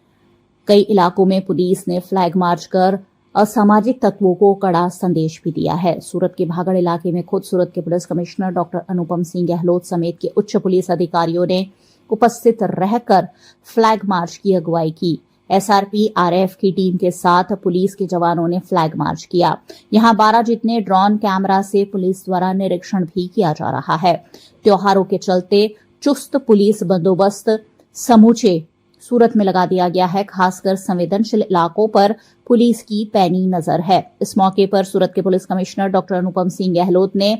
कई इलाकों में पुलिस ने फ्लैग मार्च कर असामाजिक तत्वों को कड़ा संदेश भी दिया है। सूरत के भागड़ इलाके में खुद सूरत के police commissioner doctor Anupam Singh Gehlot समेत के उच्च पुलिस अधिकारियों ने उपस्थित रहकर फ्लैग मार्च की अगुवाई की। SRP RF की टीम के साथ पुलिस के जवानों ने फ्लैग मार्च किया। यहां 12 जितने ड्रोन कैमरा से पुलिस द्वारा निरीक्षण भी किया जा रहा है। त्योहारों के चलते चुस्त पुलिस बंदोबस्त समूचे सूरत में लगा दिया गया है। खासकर संवेदनशील इलाकों पर पुलिस की पैनी नजर है। इस मौके पर सूरत के police commissioner doctor Anupam Singh Gehlot ने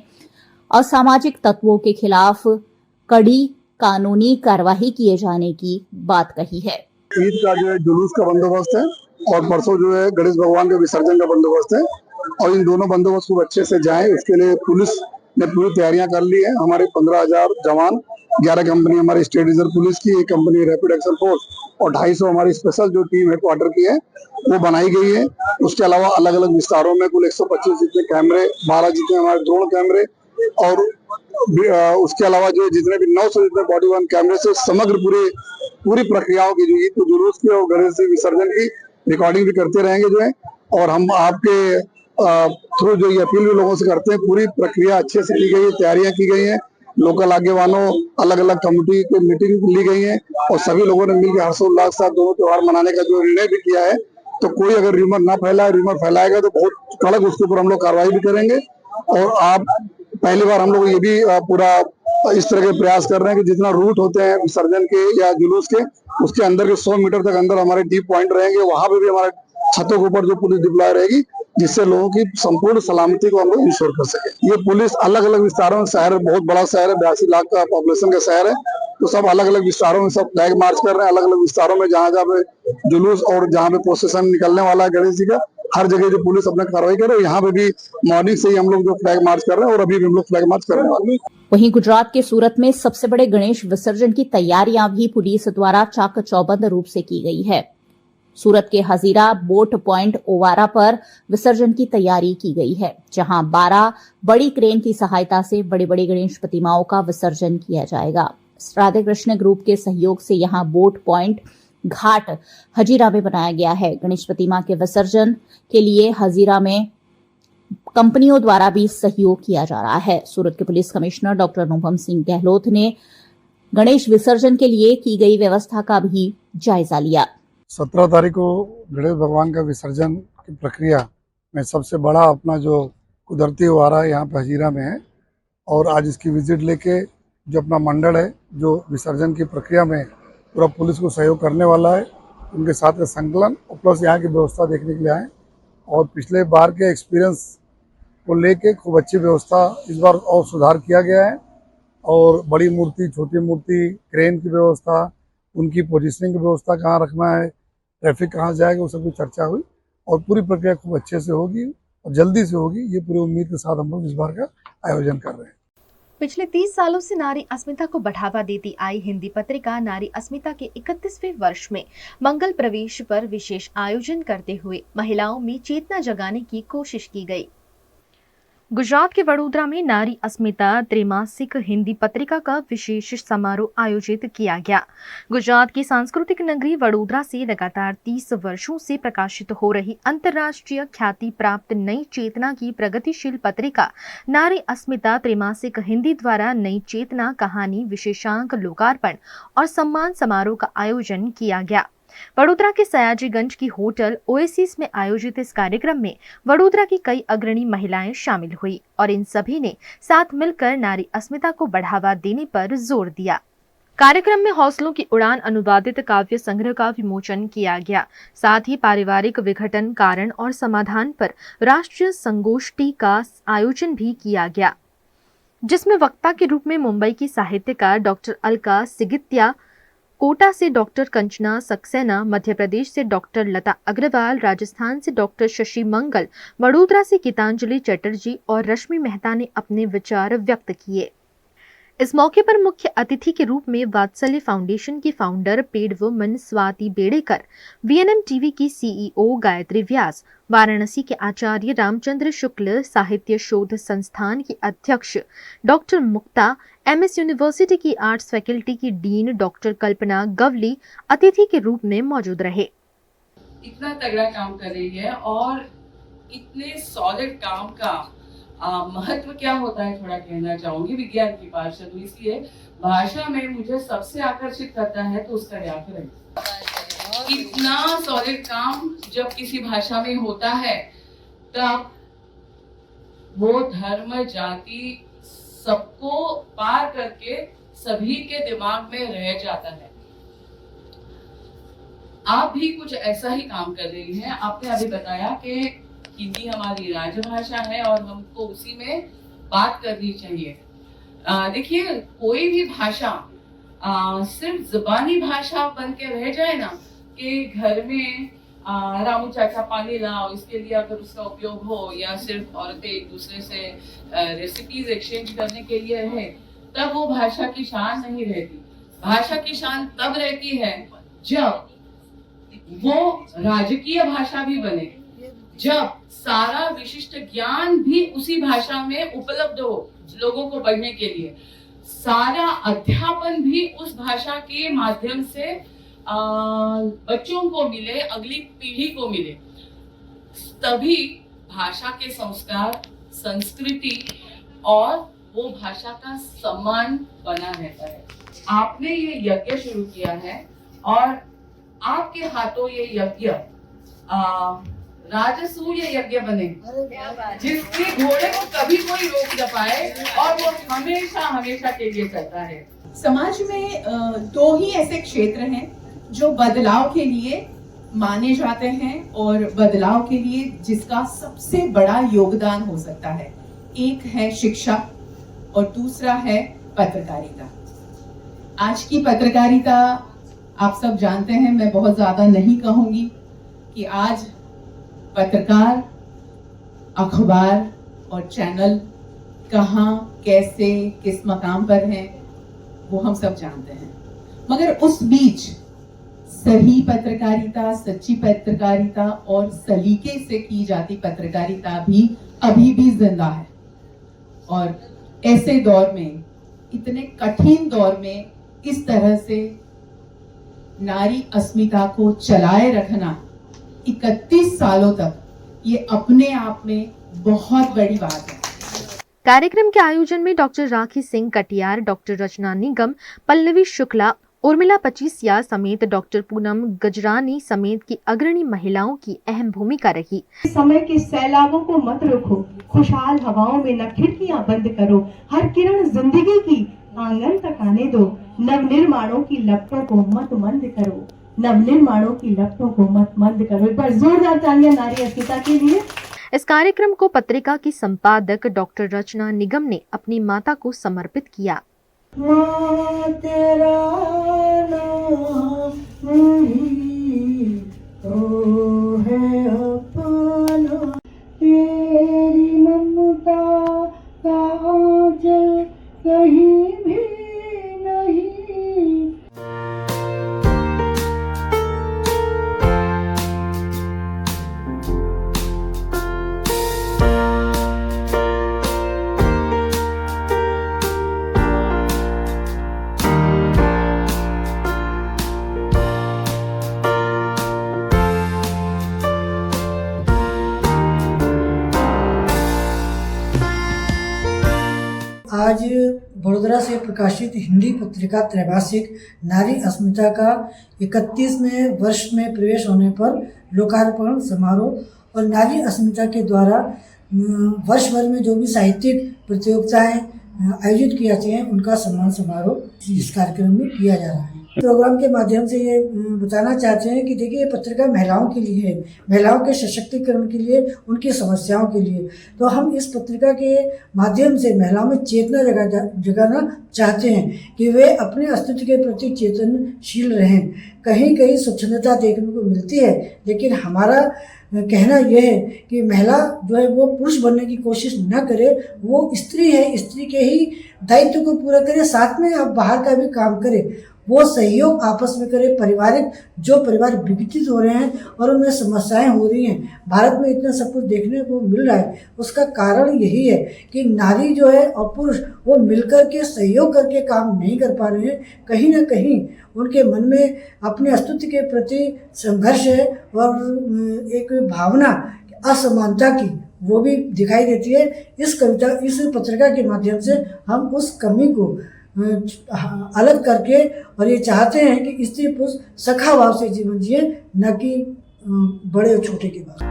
असामाजिक तत्वों के खिलाफ कड़ी कानूनी कार्रवाई किए जाने की बात कही है। ईद का जो है जुलूस का बंदोबस्त है और परसों जो है गणेश भगवान के विसर्जन का बंदोबस्त है और इन दोनों बंदोबस्त खूब अच्छे से जाए, उसके लिए पुलिस ने पूरी तैयारियां कर ली है। हमारे 15,000 जवान, 11 कंपनी हमारी स्टेट रिजर्व पुलिस की, एक कंपनी रैपिड एक्शन फोर्स और 250 हमारी स्पेशल जो टीम हेडक्वार्टर की है वो बनाई गई है। उसके अलावा अलग अलग विस्तारों में कुल 125 जितने कैमरे, 12 जितने हमारे ड्रोन कैमरे और उसके अलावा जो जितने भी 900 जितने बॉडी वन कैमरे से समग्र पूरी प्रक्रियाओं की, जो ईद को जुलूस की और गणेश जी विसर्जन की रिकॉर्डिंग भी करते रहेंगे जो है। और हम आपके थ्रू जो ये अपील भी लोगों से करते हैं, पूरी प्रक्रिया अच्छे से की गई है, तैयारियां की गई हैं, लोकल आगेवानों अलग अलग कमेटी की मीटिंग ली गई है और सभी लोगों ने मिलकर हर्षोल्लास के साथ दोनों त्योहार मनाने का जो निर्णय भी किया है। तो कोई अगर र्यूमर ना फैलाए, र्यूमर फैलाएगा तो बहुत कड़क उसके ऊपर हम लोग कार्रवाई भी करेंगे। और आप पहली बार हम लोग ये भी पूरा इस तरह के प्रयास कर रहे हैं कि जितना रूट होते हैं विसर्जन के या जुलूस के, उसके अंदर के 100 मीटर तक अंदर हमारे डीप पॉइंट रहेंगे, वहां पे भी हमारे छतों के ऊपर जो पुलिस डिप्लॉय रहेगी, जिससे लोगों की संपूर्ण सलामती को हम लोग इंश्योर कर सके। ये पुलिस अलग अलग विस्तारों में, शहर बहुत बड़ा शहर है, 82 लाख का पॉपुलेशन का शहर है, तो सब अलग अलग विस्तारों में सब फ्लैग मार्च कर रहे हैं। अलग अलग विस्तारों में जहाँ जहाँ पे जुलूस और जहाँ पे प्रोसेशन निकलने वाला है गणेश जी का, हर जगह जो पुलिस अपना कार्रवाई कर रही है। यहाँ पे भी मॉर्निंग से ही हम लोग जो फ्लैग मार्च कर रहे हैं और अभी भी हम लोग फ्लैग मार्च करने वाले हैं। वहीं गुजरात के सूरत में सबसे बड़े गणेश विसर्जन की तैयारियां भी पुलिस द्वारा चाक चौबंद रूप से की गई है। सूरत के हजीरा बोट पॉइंट ओवारा पर विसर्जन की तैयारी की गई है, जहां 12 बड़ी क्रेन की सहायता से बड़ी बड़ी गणेश प्रतिमाओं का विसर्जन किया जाएगा। राधे कृष्ण ग्रुप के सहयोग से यहां बोट पॉइंट घाट हजीरा में बनाया गया है। गणेश प्रतिमा के विसर्जन के लिए हजीरा में कंपनियों द्वारा भी सहयोग किया जा रहा है। सूरत के police commissioner doctor Anupam Singh Gehlot ने गणेश विसर्जन के लिए की गई व्यवस्था का भी जायजा लिया। 17 तारीख को गणेश भगवान का विसर्जन की प्रक्रिया में सबसे बड़ा अपना जो कुदरती ओवारा यहाँ पे हजीरा में है, और आज इसकी विजिट लेके जो अपना मंडल है जो विसर्जन की प्रक्रिया में पूरा पुलिस को सहयोग करने वाला है, उनके साथ का संकलन और प्लस यहाँ की व्यवस्था देखने के लिए आए। और पिछले बार के एक्सपीरियंस को लेके खूब अच्छी व्यवस्था इस बार और सुधार किया गया है, और बड़ी मूर्ति, छोटी मूर्ति, क्रेन की व्यवस्था, उनकी पोजिशनिंग की व्यवस्था कहाँ रखना है, ट्रैफिक कहाँ जाएगा, वो सब की चर्चा हुई और पूरी प्रक्रिया खूब अच्छे से होगी और जल्दी से होगी। ये पूरी उम्मीद के साथ हम लोग इस बार का आयोजन कर रहे हैं। पिछले 30 सालों से नारी अस्मिता को बढ़ावा देती आई हिंदी पत्रिका नारी अस्मिता के 31वें वर्ष में मंगल प्रवेश पर विशेष आयोजन करते हुए महिलाओं में चेतना जगाने की कोशिश की गई। गुजरात के वडोदरा में नारी अस्मिता त्रैमासिक हिंदी पत्रिका का विशेष समारोह आयोजित किया गया। गुजरात की सांस्कृतिक नगरी वडोदरा से लगातार 30 वर्षों से प्रकाशित हो रही अंतर्राष्ट्रीय ख्याति प्राप्त नई चेतना की प्रगतिशील पत्रिका नारी अस्मिता त्रैमासिक हिंदी द्वारा नई चेतना कहानी विशेषांक लोकार्पण और सम्मान समारोह का आयोजन किया गया। वडोदरा के सयाजीगंज की होटल ओएसिस में आयोजित इस कार्यक्रम में वडोदरा की कई अग्रणी महिलाएं शामिल हुई और इन सभी ने साथ मिलकर नारी अस्मिता को बढ़ावा देने पर जोर दिया। कार्यक्रम में हौसलों की उड़ान अनुवादित काव्य संग्रह का विमोचन किया गया। साथ ही पारिवारिक विघटन, कारण और समाधान पर राष्ट्रीय संगोष्ठी का आयोजन भी किया गया, जिसमें वक्ता के रूप में मुंबई की साहित्यकार डॉक्टर अलका सिगित्या, कोटा से डॉक्टर कंचना सक्सेना, मध्य प्रदेश से डॉक्टर लता अग्रवाल, राजस्थान से डॉक्टर शशि मंगल, वडोदरा से गीतांजलि चटर्जी और रश्मि मेहता ने अपने विचार व्यक्त किए। इस मौके पर मुख्य अतिथि के रूप में वात्सल्य फाउंडेशन की founder paid woman Swati Bedekar, VNM TV की सीईओ गायत्री व्यास, वाराणसी के आचार्य रामचंद्र शुक्ल, साहित्य शोध संस्थान की अध्यक्ष डॉक्टर मुक्ता, एमएस यूनिवर्सिटी की आर्ट्स फैकल्टी की डीन डॉक्टर कल्पना गवली अतिथि के रूप में मौजूद रहे। इतना तगड़ा काम कर रही है और इतने सॉलिड काम का महत्व क्या होता है थोड़ा कहना चाहूंगी। विज्ञान की पार्षद हूँ, इसलिए भाषा में मुझे सबसे आकर्षित करता है तो उसका व्याकरण। इतना सॉलिड काम जब किसी भाषा में होता है तब वो धर्म जाति सबको पार करके सभी के दिमाग में रह जाता है। आप भी कुछ ऐसा ही काम कर रही हैं। आपने अभी बताया कि हिंदी हमारी राजभाषा है और हमको उसी में बात करनी चाहिए। देखिए, कोई भी भाषा सिर्फ जुबानी भाषा बन के रह जाए ना, कि घर में रामू चाचा पानी लाओ, इसके लिए अगर उसका उपयोग हो, या सिर्फ औरतें एक दूसरे से रेसिपीज एक्सचेंज करने के लिए है, तब वो भाषा की शान नहीं रहती। भाषा की शान तब रहती है जब वो राजकीय भाषा भी बने, जब सारा विशिष्ट ज्ञान भी उसी भाषा में उपलब्ध हो लोगों को पढ़ने के लिए, सारा अध्यापन भी उस भाषा के माध्यम से बच्चों को मिले, अगली पीढ़ी को मिले, तभी भाषा के संस्कार, संस्कृति और वो भाषा का सम्मान बना रहता है। आपने ये यज्ञ शुरू किया है और आपके हाथों ये यज्ञ राजसूय यज्ञ बने, जिसके घोड़े को कभी कोई रोक न पाए और वो हमेशा हमेशा के लिए चलता है। समाज में दो ही ऐसे क्षेत्र हैं जो बदलाव के लिए माने जाते हैं और बदलाव के लिए जिसका सबसे बड़ा योगदान हो सकता है। एक है शिक्षा और दूसरा है पत्रकारिता। आज की पत्रकारिता आप सब जानते हैं, मैं बहुत ज्यादा नहीं कहूंगी कि आज पत्रकार, अखबार और चैनल कहाँ, कैसे, किस मकाम पर हैं, वो हम सब जानते हैं। मगर उस बीच सही पत्रकारिता, सच्ची पत्रकारिता और सलीके से की जाती पत्रकारिता भी अभी भी जिंदा है। और ऐसे दौर में, इतने कठिन दौर में, इस तरह से नारी अस्मिता को चलाए रखना 31 सालों तक, ये अपने आप में बहुत बड़ी बात है। कार्यक्रम के आयोजन में डॉक्टर राखी सिंह कटियार, डॉक्टर रचना निगम, पल्लवी शुक्ला, उर्मिला पचीसिया समेत डॉक्टर पूनम गजरानी समेत की अग्रणी महिलाओं की अहम भूमिका रही। समय के सैलाबों को मत रोको, खुशहाल हवाओं में न खिड़कियां बंद करो, हर किरण जिंदगी की आंगन तक आने दो, नवनिर्माणों की लपटों को मत मंद करो, नवनिर्माणों की लपटों को मत मंद करो। एक बार जोरदार तालियां नारी अस्मिता के लिए। इस कार्यक्रम को पत्रिका की संपादक डॉक्टर रचना निगम ने अपनी माता को समर्पित किया। माँ तेरा नाम नहीं तो है अपना, तेरी ममता का आंचल कहीं भी नहीं। आज बड़ोदरा से प्रकाशित हिंदी पत्रिका त्रैमासिक नारी अस्मिता का 31वें वर्ष में प्रवेश होने पर लोकार्पण समारोह और नारी अस्मिता के द्वारा वर्ष भर में जो भी साहित्यिक प्रतियोगिताएं आयोजित की जाती हैं, उनका सम्मान समारोह इस कार्यक्रम में किया जा रहा है। प्रोग्राम के माध्यम से ये बताना चाहते हैं कि देखिए, ये पत्रिका महिलाओं के लिए है, महिलाओं के सशक्तिकरण के लिए, उनकी समस्याओं के लिए। तो हम इस पत्रिका के माध्यम से महिलाओं में चेतना जगाना चाहते हैं कि वे अपने अस्तित्व के प्रति चेतनशील रहें। कहीं कहीं स्वच्छंदता देखने को मिलती है, लेकिन हमारा कहना यह है कि महिला जो है वो पुरुष बनने की कोशिश न करे, वो स्त्री है, स्त्री के ही दायित्व को पूरा करे, साथ में अब बाहर का भी काम करे, वो सहयोग आपस में करे। पारिवारिक जो परिवार विघटित हो रहे हैं और उनमें समस्याएं हो रही हैं, भारत में इतना सब कुछ देखने को मिल रहा है, उसका कारण यही है कि नारी जो है और पुरुष वो मिलकर के सहयोग करके काम नहीं कर पा रहे हैं। कहीं ना कहीं उनके मन में अपने अस्तित्व के प्रति संघर्ष है और एक भावना असमानता की वो भी दिखाई देती है। इस पत्रिका के माध्यम से हम उस कमी को अलग करके और ये चाहते हैं कि स्त्री पुरुष सखा भाव से जीवन जिए, न कि बड़े और छोटे के बाद।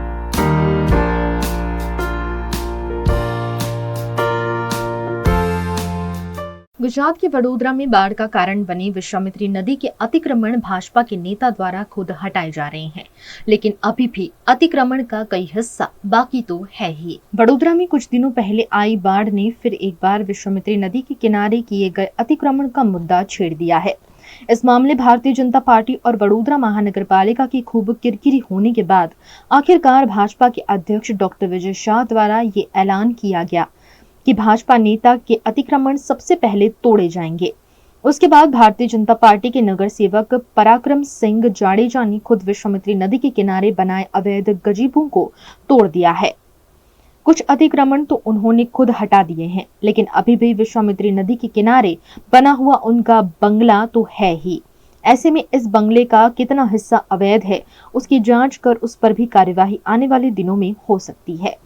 गुजरात के वडोदरा में बाढ़ का कारण बनी विश्वामित्री नदी के अतिक्रमण भाजपा के नेता द्वारा खुद हटाए जा रहे हैं, लेकिन अभी भी अतिक्रमण का कई हिस्सा बाकी तो है ही। वडोदरा में कुछ दिनों पहले आई बाढ़ ने फिर एक बार विश्वामित्री नदी के किनारे किए गए अतिक्रमण का मुद्दा छेड़ दिया है। इस मामले भारतीय जनता पार्टी और वडोदरा महानगर पालिका की खूब किरकिरी होने के बाद आखिरकार भाजपा के अध्यक्ष डॉक्टर विजय शाह द्वारा ये ऐलान किया गया कि भाजपा नेता के अतिक्रमण सबसे पहले तोड़े जाएंगे। उसके बाद भारतीय जनता पार्टी के नगर सेवक पराक्रम सिंह जाडेजा ने खुद विश्वामित्री नदी के किनारे बनाए अवैध गजीबों को तोड़ दिया है। कुछ अतिक्रमण तो उन्होंने खुद हटा दिए हैं, लेकिन अभी भी विश्वामित्री नदी के किनारे बना हुआ उनका बंगला तो है ही। ऐसे में इस बंगले का कितना हिस्सा अवैध है, उसकी जांच कर उस पर भी कार्यवाही आने वाले दिनों में हो सकती है।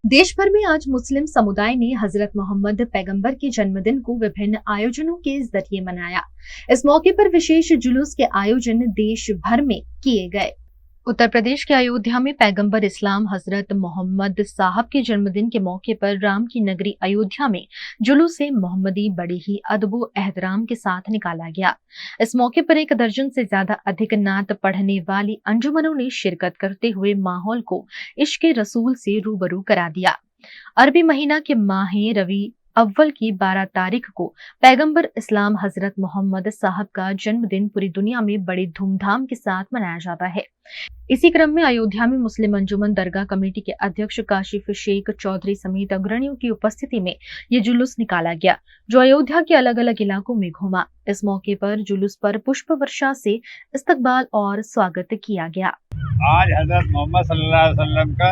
देश भर में आज मुस्लिम समुदाय ने हजरत मोहम्मद पैगंबर के जन्मदिन को विभिन्न आयोजनों के जरिए मनाया। इस मौके पर विशेष जुलूस के आयोजन देश भर में किए गए। उत्तर प्रदेश के अयोध्या में पैगंबर इस्लाम हजरत मोहम्मद साहब के जन्मदिन के मौके पर राम की नगरी अयोध्या में जुलूस मोहम्मदी बड़े ही अदबो एहतराम के साथ निकाला गया। इस मौके पर 1 दर्जन से ज्यादा अधिक नात पढ़ने वाली अंजुमनों ने शिरकत करते हुए माहौल को इश्क रसूल से रूबरू करा दिया। अरबी महीना के माह रबी अव्वल की 12 तारीख को पैगंबर इस्लाम हजरत मोहम्मद साहब का जन्मदिन पूरी दुनिया में बड़े धूमधाम के साथ मनाया जाता है। इसी क्रम में अयोध्या में मुस्लिम अंजुमन दरगाह कमेटी के अध्यक्ष काशिफ शेख चौधरी समेत अग्रणियों की उपस्थिति में ये जुलूस निकाला गया, जो अयोध्या के अलग अलग इलाकों में घूमा। इस मौके पर जुलूस पर पुष्प वर्षा से इस्तकबाल और स्वागत किया गया। आज हजरत मोहम्मद सल्लल्लाहु अलैहि वसल्लम का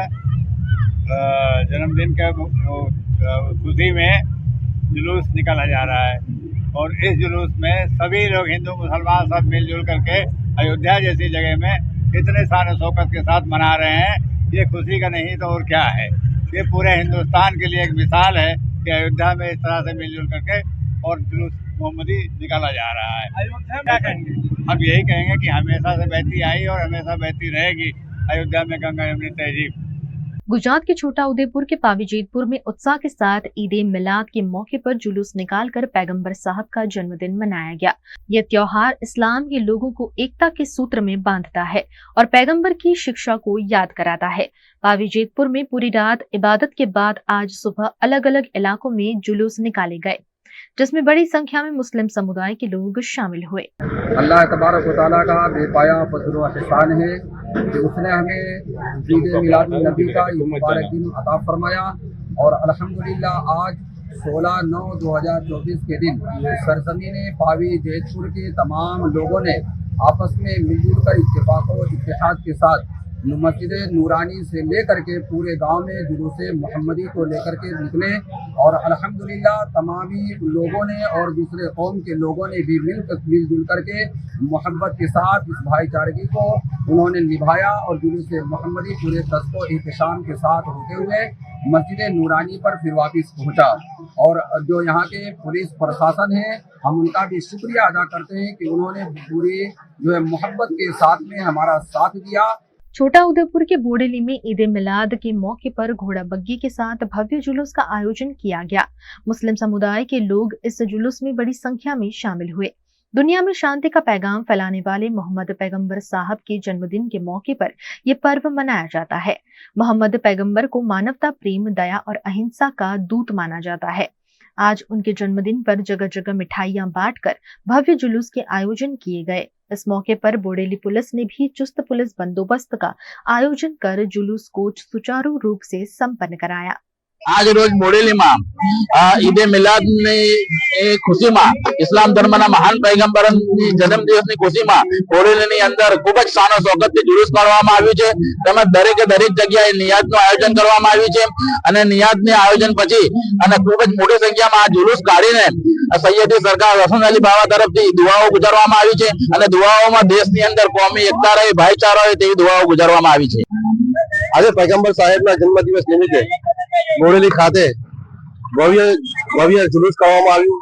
जन्मदिन का खुशी में जुलूस निकाला जा रहा है और इस जुलूस में सभी लोग हिंदू मुसलमान सब मिलजुल करके अयोध्या जैसी जगह में इतने सारे शौकत के साथ मना रहे हैं। ये खुशी का नहीं तो और क्या है। ये पूरे हिंदुस्तान के लिए एक मिसाल है कि अयोध्या में इस तरह से मिलजुल करके और जुलूस मोहम्मदी निकाला जा रहा है। क्या कहेंगे? हम यही कहेंगे कि हमेशा से बहती आई और हमेशा बहती रहेगी अयोध्या में गंगा यमुना तहजीब। गुजरात के छोटा उदेपुर के पावीजेतपुर में उत्साह के साथ ईद मिलाद के मौके पर जुलूस निकालकर पैगंबर साहब का जन्मदिन मनाया गया। यह त्योहार इस्लाम के लोगों को एकता के सूत्र में बांधता है और पैगंबर की शिक्षा को याद कराता है। पावीजेतपुर में पूरी रात इबादत के बाद आज सुबह अलग अलग इलाकों में जुलूस निकाले गए, जिसमें बड़ी संख्या में मुस्लिम समुदाय के लोग शामिल हुए। अल्लाह तबारक व तआला का बेपाया फज़ल व एहसान है कि उसने हमें ईद मिलाद नबी का ये मुबारक दिन अता फरमाया और अल्हम्दुलिल्लाह आज 16/9/2024 के दिन सरजमीन पावीजेतपुर के तमाम लोगों ने आपस में मिलजुल कर इत्तेफाक व इत्तेहाद के साथ मस्जिद नूरानी से लेकर के पूरे गांव में जुलूस मोहम्मदी को लेकर के निकले और अल्हम्दुलिल्लाह तमामी लोगों ने और दूसरे कौम के लोगों ने भी मिलजुल करके मोहब्बत के साथ इस भाईचारगी को उन्होंने निभाया और जुलूस मोहम्मदी पूरे दस्तो एहतशाम के साथ होते हुए मस्जिद नूरानी पर फिर वापस पहुंचा। और जो यहाँ के पुलिस प्रशासन है हम उनका भी शुक्रिया अदा करते हैं कि उन्होंने पूरी जो है मोहब्बत के साथ में हमारा साथ दिया। छोटा उदेपुर के बोडेली में ईद मिलाद के मौके पर घोड़ा बग्गी के साथ भव्य जुलूस का आयोजन किया गया। मुस्लिम समुदाय के लोग इस जुलूस में बड़ी संख्या में शामिल हुए। दुनिया में शांति का पैगाम फैलाने वाले मोहम्मद पैगंबर साहब के जन्मदिन के मौके पर यह पर्व मनाया जाता है। मोहम्मद पैगंबर को मानवता, प्रेम, दया और अहिंसा का दूत माना जाता है। आज उनके जन्मदिन पर जगह जगह मिठाइयां बांटकर भव्य जुलूस के आयोजन किए गए। इस मौके पर बोडेली पुलिस ने भी चुस्त पुलिस बंदोबस्त का आयोजन कर जुलूस को सुचारू रूप से संपन्न कराया। આજ રોજ બોડેલીમાં ઈદ મિલાદની ખુશીમાં ઇસ્લામ ધર્મના મહાન પૈગંબરની જન્મદિવસની ખુશીમાં બોડેલીની અંદર ખૂબ જ શાનો શૌકતથી જુલુસ કાઢવામાં આવ્યું છે। તેમજ દરેકે દરેક જગ્યાએ નિયાઝનું આયોજન કરવામાં આવ્યું છે અને નિયાઝના આયોજન પછી અને ખૂબ જ મોટી સંખ્યામાં આ જુલુસ કાઢીને સૈયદી સરકાર હસન અલી બાવા તરફથી દુઆઓ ગુજારવામાં આવી છે અને દુઆઓમાં દેશની અંદર કોમી એકતા રહે, ભાઈચારો રહે તેવી દુઆઓ ગુજારવામાં આવી છે। આજે પૈગંબર સાહેબના જન્મદિવસ નિમિત્તે બોડેલી ખાતે ભવ્ય જુલુસ કરવામાં આવ્યું,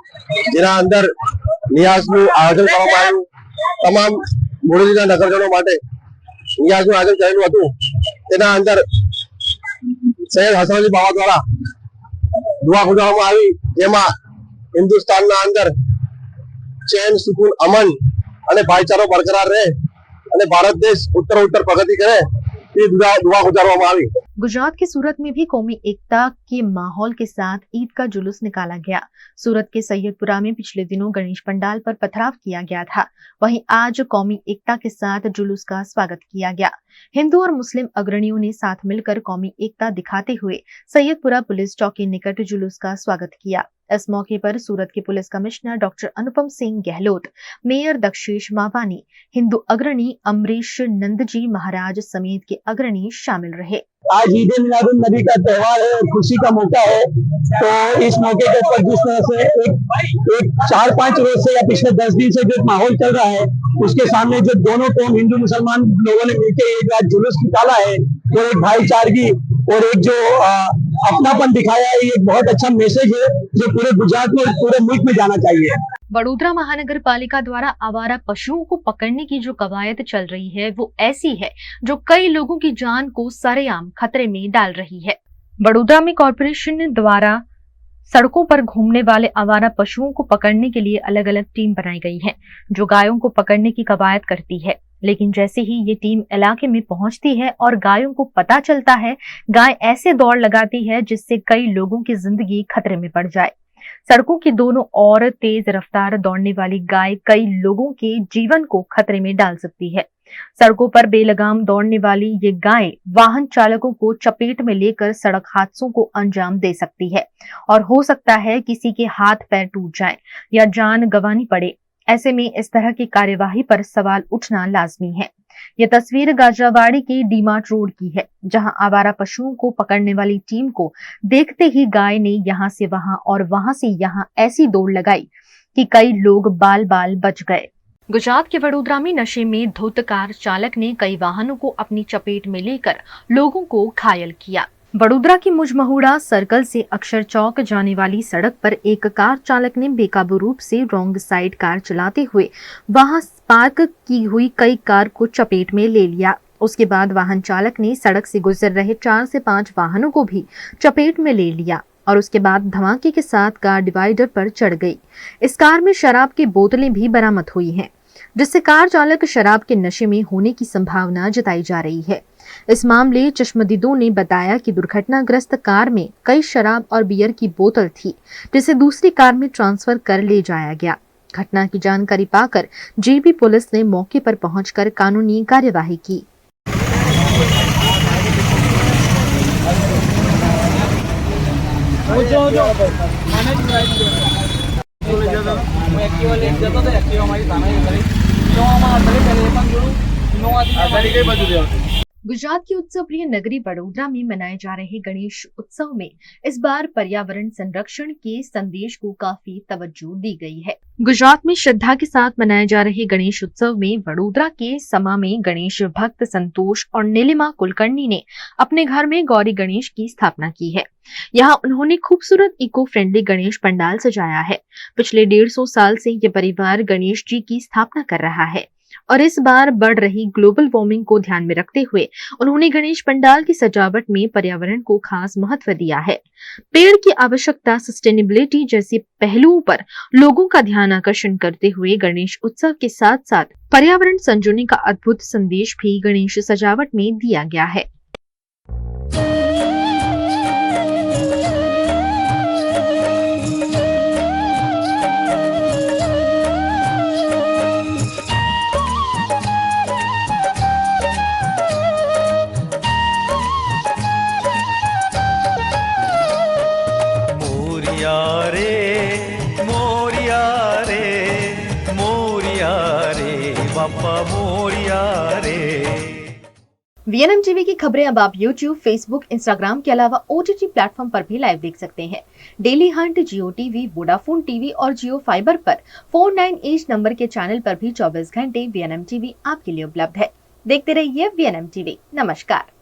જેના અંદર નિયાઝનું આયોજન કરવામાં આવ્યું। તમામ બોડેલીના નગરજનો માટે નિયાઝનું આયોજન કરેલું હતું। તેના અંદર સૈયદ હસન અલી બાવા દ્વારા દુઆ ગુજારવામાં આવી, જેમાં હિન્દુસ્તાનના અંદર ચેન, સુકૂન, અમન અને ભાઈચારો બરકરાર રહે અને ભારત દેશ ઉત્તર પ્રગતિ કરે, ये दुआ गुजारવામાં આવી। गुजरात के सूरत में भी कौमी एकता के माहौल के साथ ईद का जुलूस निकाला गया। सूरत के सैयदपुरा में पिछले दिनों गणेश पंडाल पर पथराव किया गया था, वहीं आज कौमी एकता के साथ जुलूस का स्वागत किया गया। हिंदू और मुस्लिम अग्रणियों ने साथ मिलकर कौमी एकता दिखाते हुए सैयदपुरा पुलिस चौकी निकट जुलूस का स्वागत किया। इस मौके पर सूरत के police commissioner doctor Anupam Singh Gehlot, mayor Dakshesh Mawani, Hindu अग्रणी अमरीश नंदजी महाराज समेत के अग्रणी शामिल रहे। आज ईद मिलादुन नबी का त्यौहार है, खुशी का मौका है, तो इस मौके के ऊपर जिस तरह से एक 4-5 रोज से या पिछले 10 दिन से जो माहौल चल रहा है, उसके सामने जो दोनों कौम हिंदू मुसलमान लोगों ने मिलकर एक आज जुलूस निकाला है और एक भाईचारगी और एक जो अपनापन दिखाया है, ये एक बहुत अच्छा मैसेज है जो पूरे गुजरात में, पूरे मुल्क में जाना चाहिए। वडोदरा महानगर पालिका द्वारा आवारा पशुओं को पकड़ने की जो कवायद चल रही है वो ऐसी है जो कई लोगों की जान को सरेआम खतरे में डाल रही है। वडोदरा में कॉरपोरेशन द्वारा सड़कों पर घूमने वाले आवारा पशुओं को पकड़ने के लिए अलग अलग टीम बनाई गई है जो गायों को पकड़ने की कवायद करती है। लेकिन जैसे ही ये टीम इलाके में पहुंचती है और गायों को पता चलता है, गाय ऐसे दौड़ लगाती है जिससे कई लोगों की जिंदगी खतरे में पड़ जाए। सड़कों की दोनों ओर तेज रफ्तार दौड़ने वाली गाय कई लोगों के जीवन को खतरे में डाल सकती है। सड़कों पर बेलगाम दौड़ने वाली ये गाय वाहन चालकों को चपेट में लेकर सड़क हादसों को अंजाम दे सकती है और हो सकता है किसी के हाथ पैर टूट जाएं या जान गंवानी पड़े। ऐसे में इस तरह की कार्यवाही पर सवाल उठना लाजमी है। यह तस्वीर गाजरावाड़ी के डीमार्ट रोड की है, जहां आवारा पशुओं को पकड़ने वाली टीम को देखते ही गाय ने यहां से वहां और वहां से यहां ऐसी दौड़ लगाई कि कई लोग बाल बाल बच गए। गुजरात के वडोदरा में नशे में धुत कार चालक ने कई वाहनों को अपनी चपेट में लेकर लोगों को घायल किया। वडोदरा की मुजमहुड़ा सर्कल से अक्षर चौक जाने वाली सड़क पर एक कार चालक ने बेकाबू रूप से रॉन्ग साइड कार चलाते हुए वहां पार्क की हुई कई कार को चपेट में ले लिया। उसके बाद वाहन चालक ने सड़क से गुजर रहे 4 से 5 वाहनों को भी चपेट में ले लिया और उसके बाद धमाके के साथ कार डिवाइडर पर चढ़ गई। इस कार में शराब की बोतलें भी बरामद हुई हैं, जिससे कार चालक शराब के नशे में होने की संभावना जताई जा रही है। इस मामले चश्मदीदों ने बताया कि दुर्घटनाग्रस्त कार में कई शराब और बियर की बोतल थी, जिसे दूसरी कार में ट्रांसफर कर ले जाया गया। घटना की जानकारी पाकर जेबी पुलिस ने मौके पर पहुंचकर कानूनी कार्यवाही की। गुजरात की उत्सव प्रिय नगरी वडोदरा में मनाए जा रहे गणेश उत्सव में इस बार पर्यावरण संरक्षण के संदेश को काफी तवज्जो दी गई है। गुजरात में श्रद्धा के साथ मनाए जा रहे गणेश उत्सव में वडोदरा के समा में गणेश भक्त संतोष और नीलिमा कुलकर्णी ने अपने घर में गौरी गणेश की स्थापना की है। यहाँ उन्होंने खूबसूरत इको फ्रेंडली गणेश पंडाल सजाया है। पिछले 150 साल से ये परिवार गणेश जी की स्थापना कर रहा है और इस बार बढ़ रही ग्लोबल वार्मिंग को ध्यान में रखते हुए उन्होंने गणेश पंडाल की सजावट में पर्यावरण को खास महत्व दिया है। पेड़ की आवश्यकता, सस्टेनेबिलिटी जैसे पहलुओं पर लोगों का ध्यान आकर्षण करते हुए गणेश उत्सव के साथ साथ पर्यावरण संजोने का अद्भुत संदेश भी गणेश सजावट में दिया गया है। वीएनएम टीवी की खबरें अब आप यूट्यूब, फेसबुक, इंस्टाग्राम के अलावा ओटीटी प्लेटफॉर्म पर भी लाइव देख सकते हैं। डेली हंट, जियो टीवी, वोडाफोन टीवी और जियो फाइबर पर 49H नंबर के चैनल पर भी 24 घंटे वीएनएम टीवी आपके लिए उपलब्ध है। देखते रहिए वीएनएम टीवी। नमस्कार।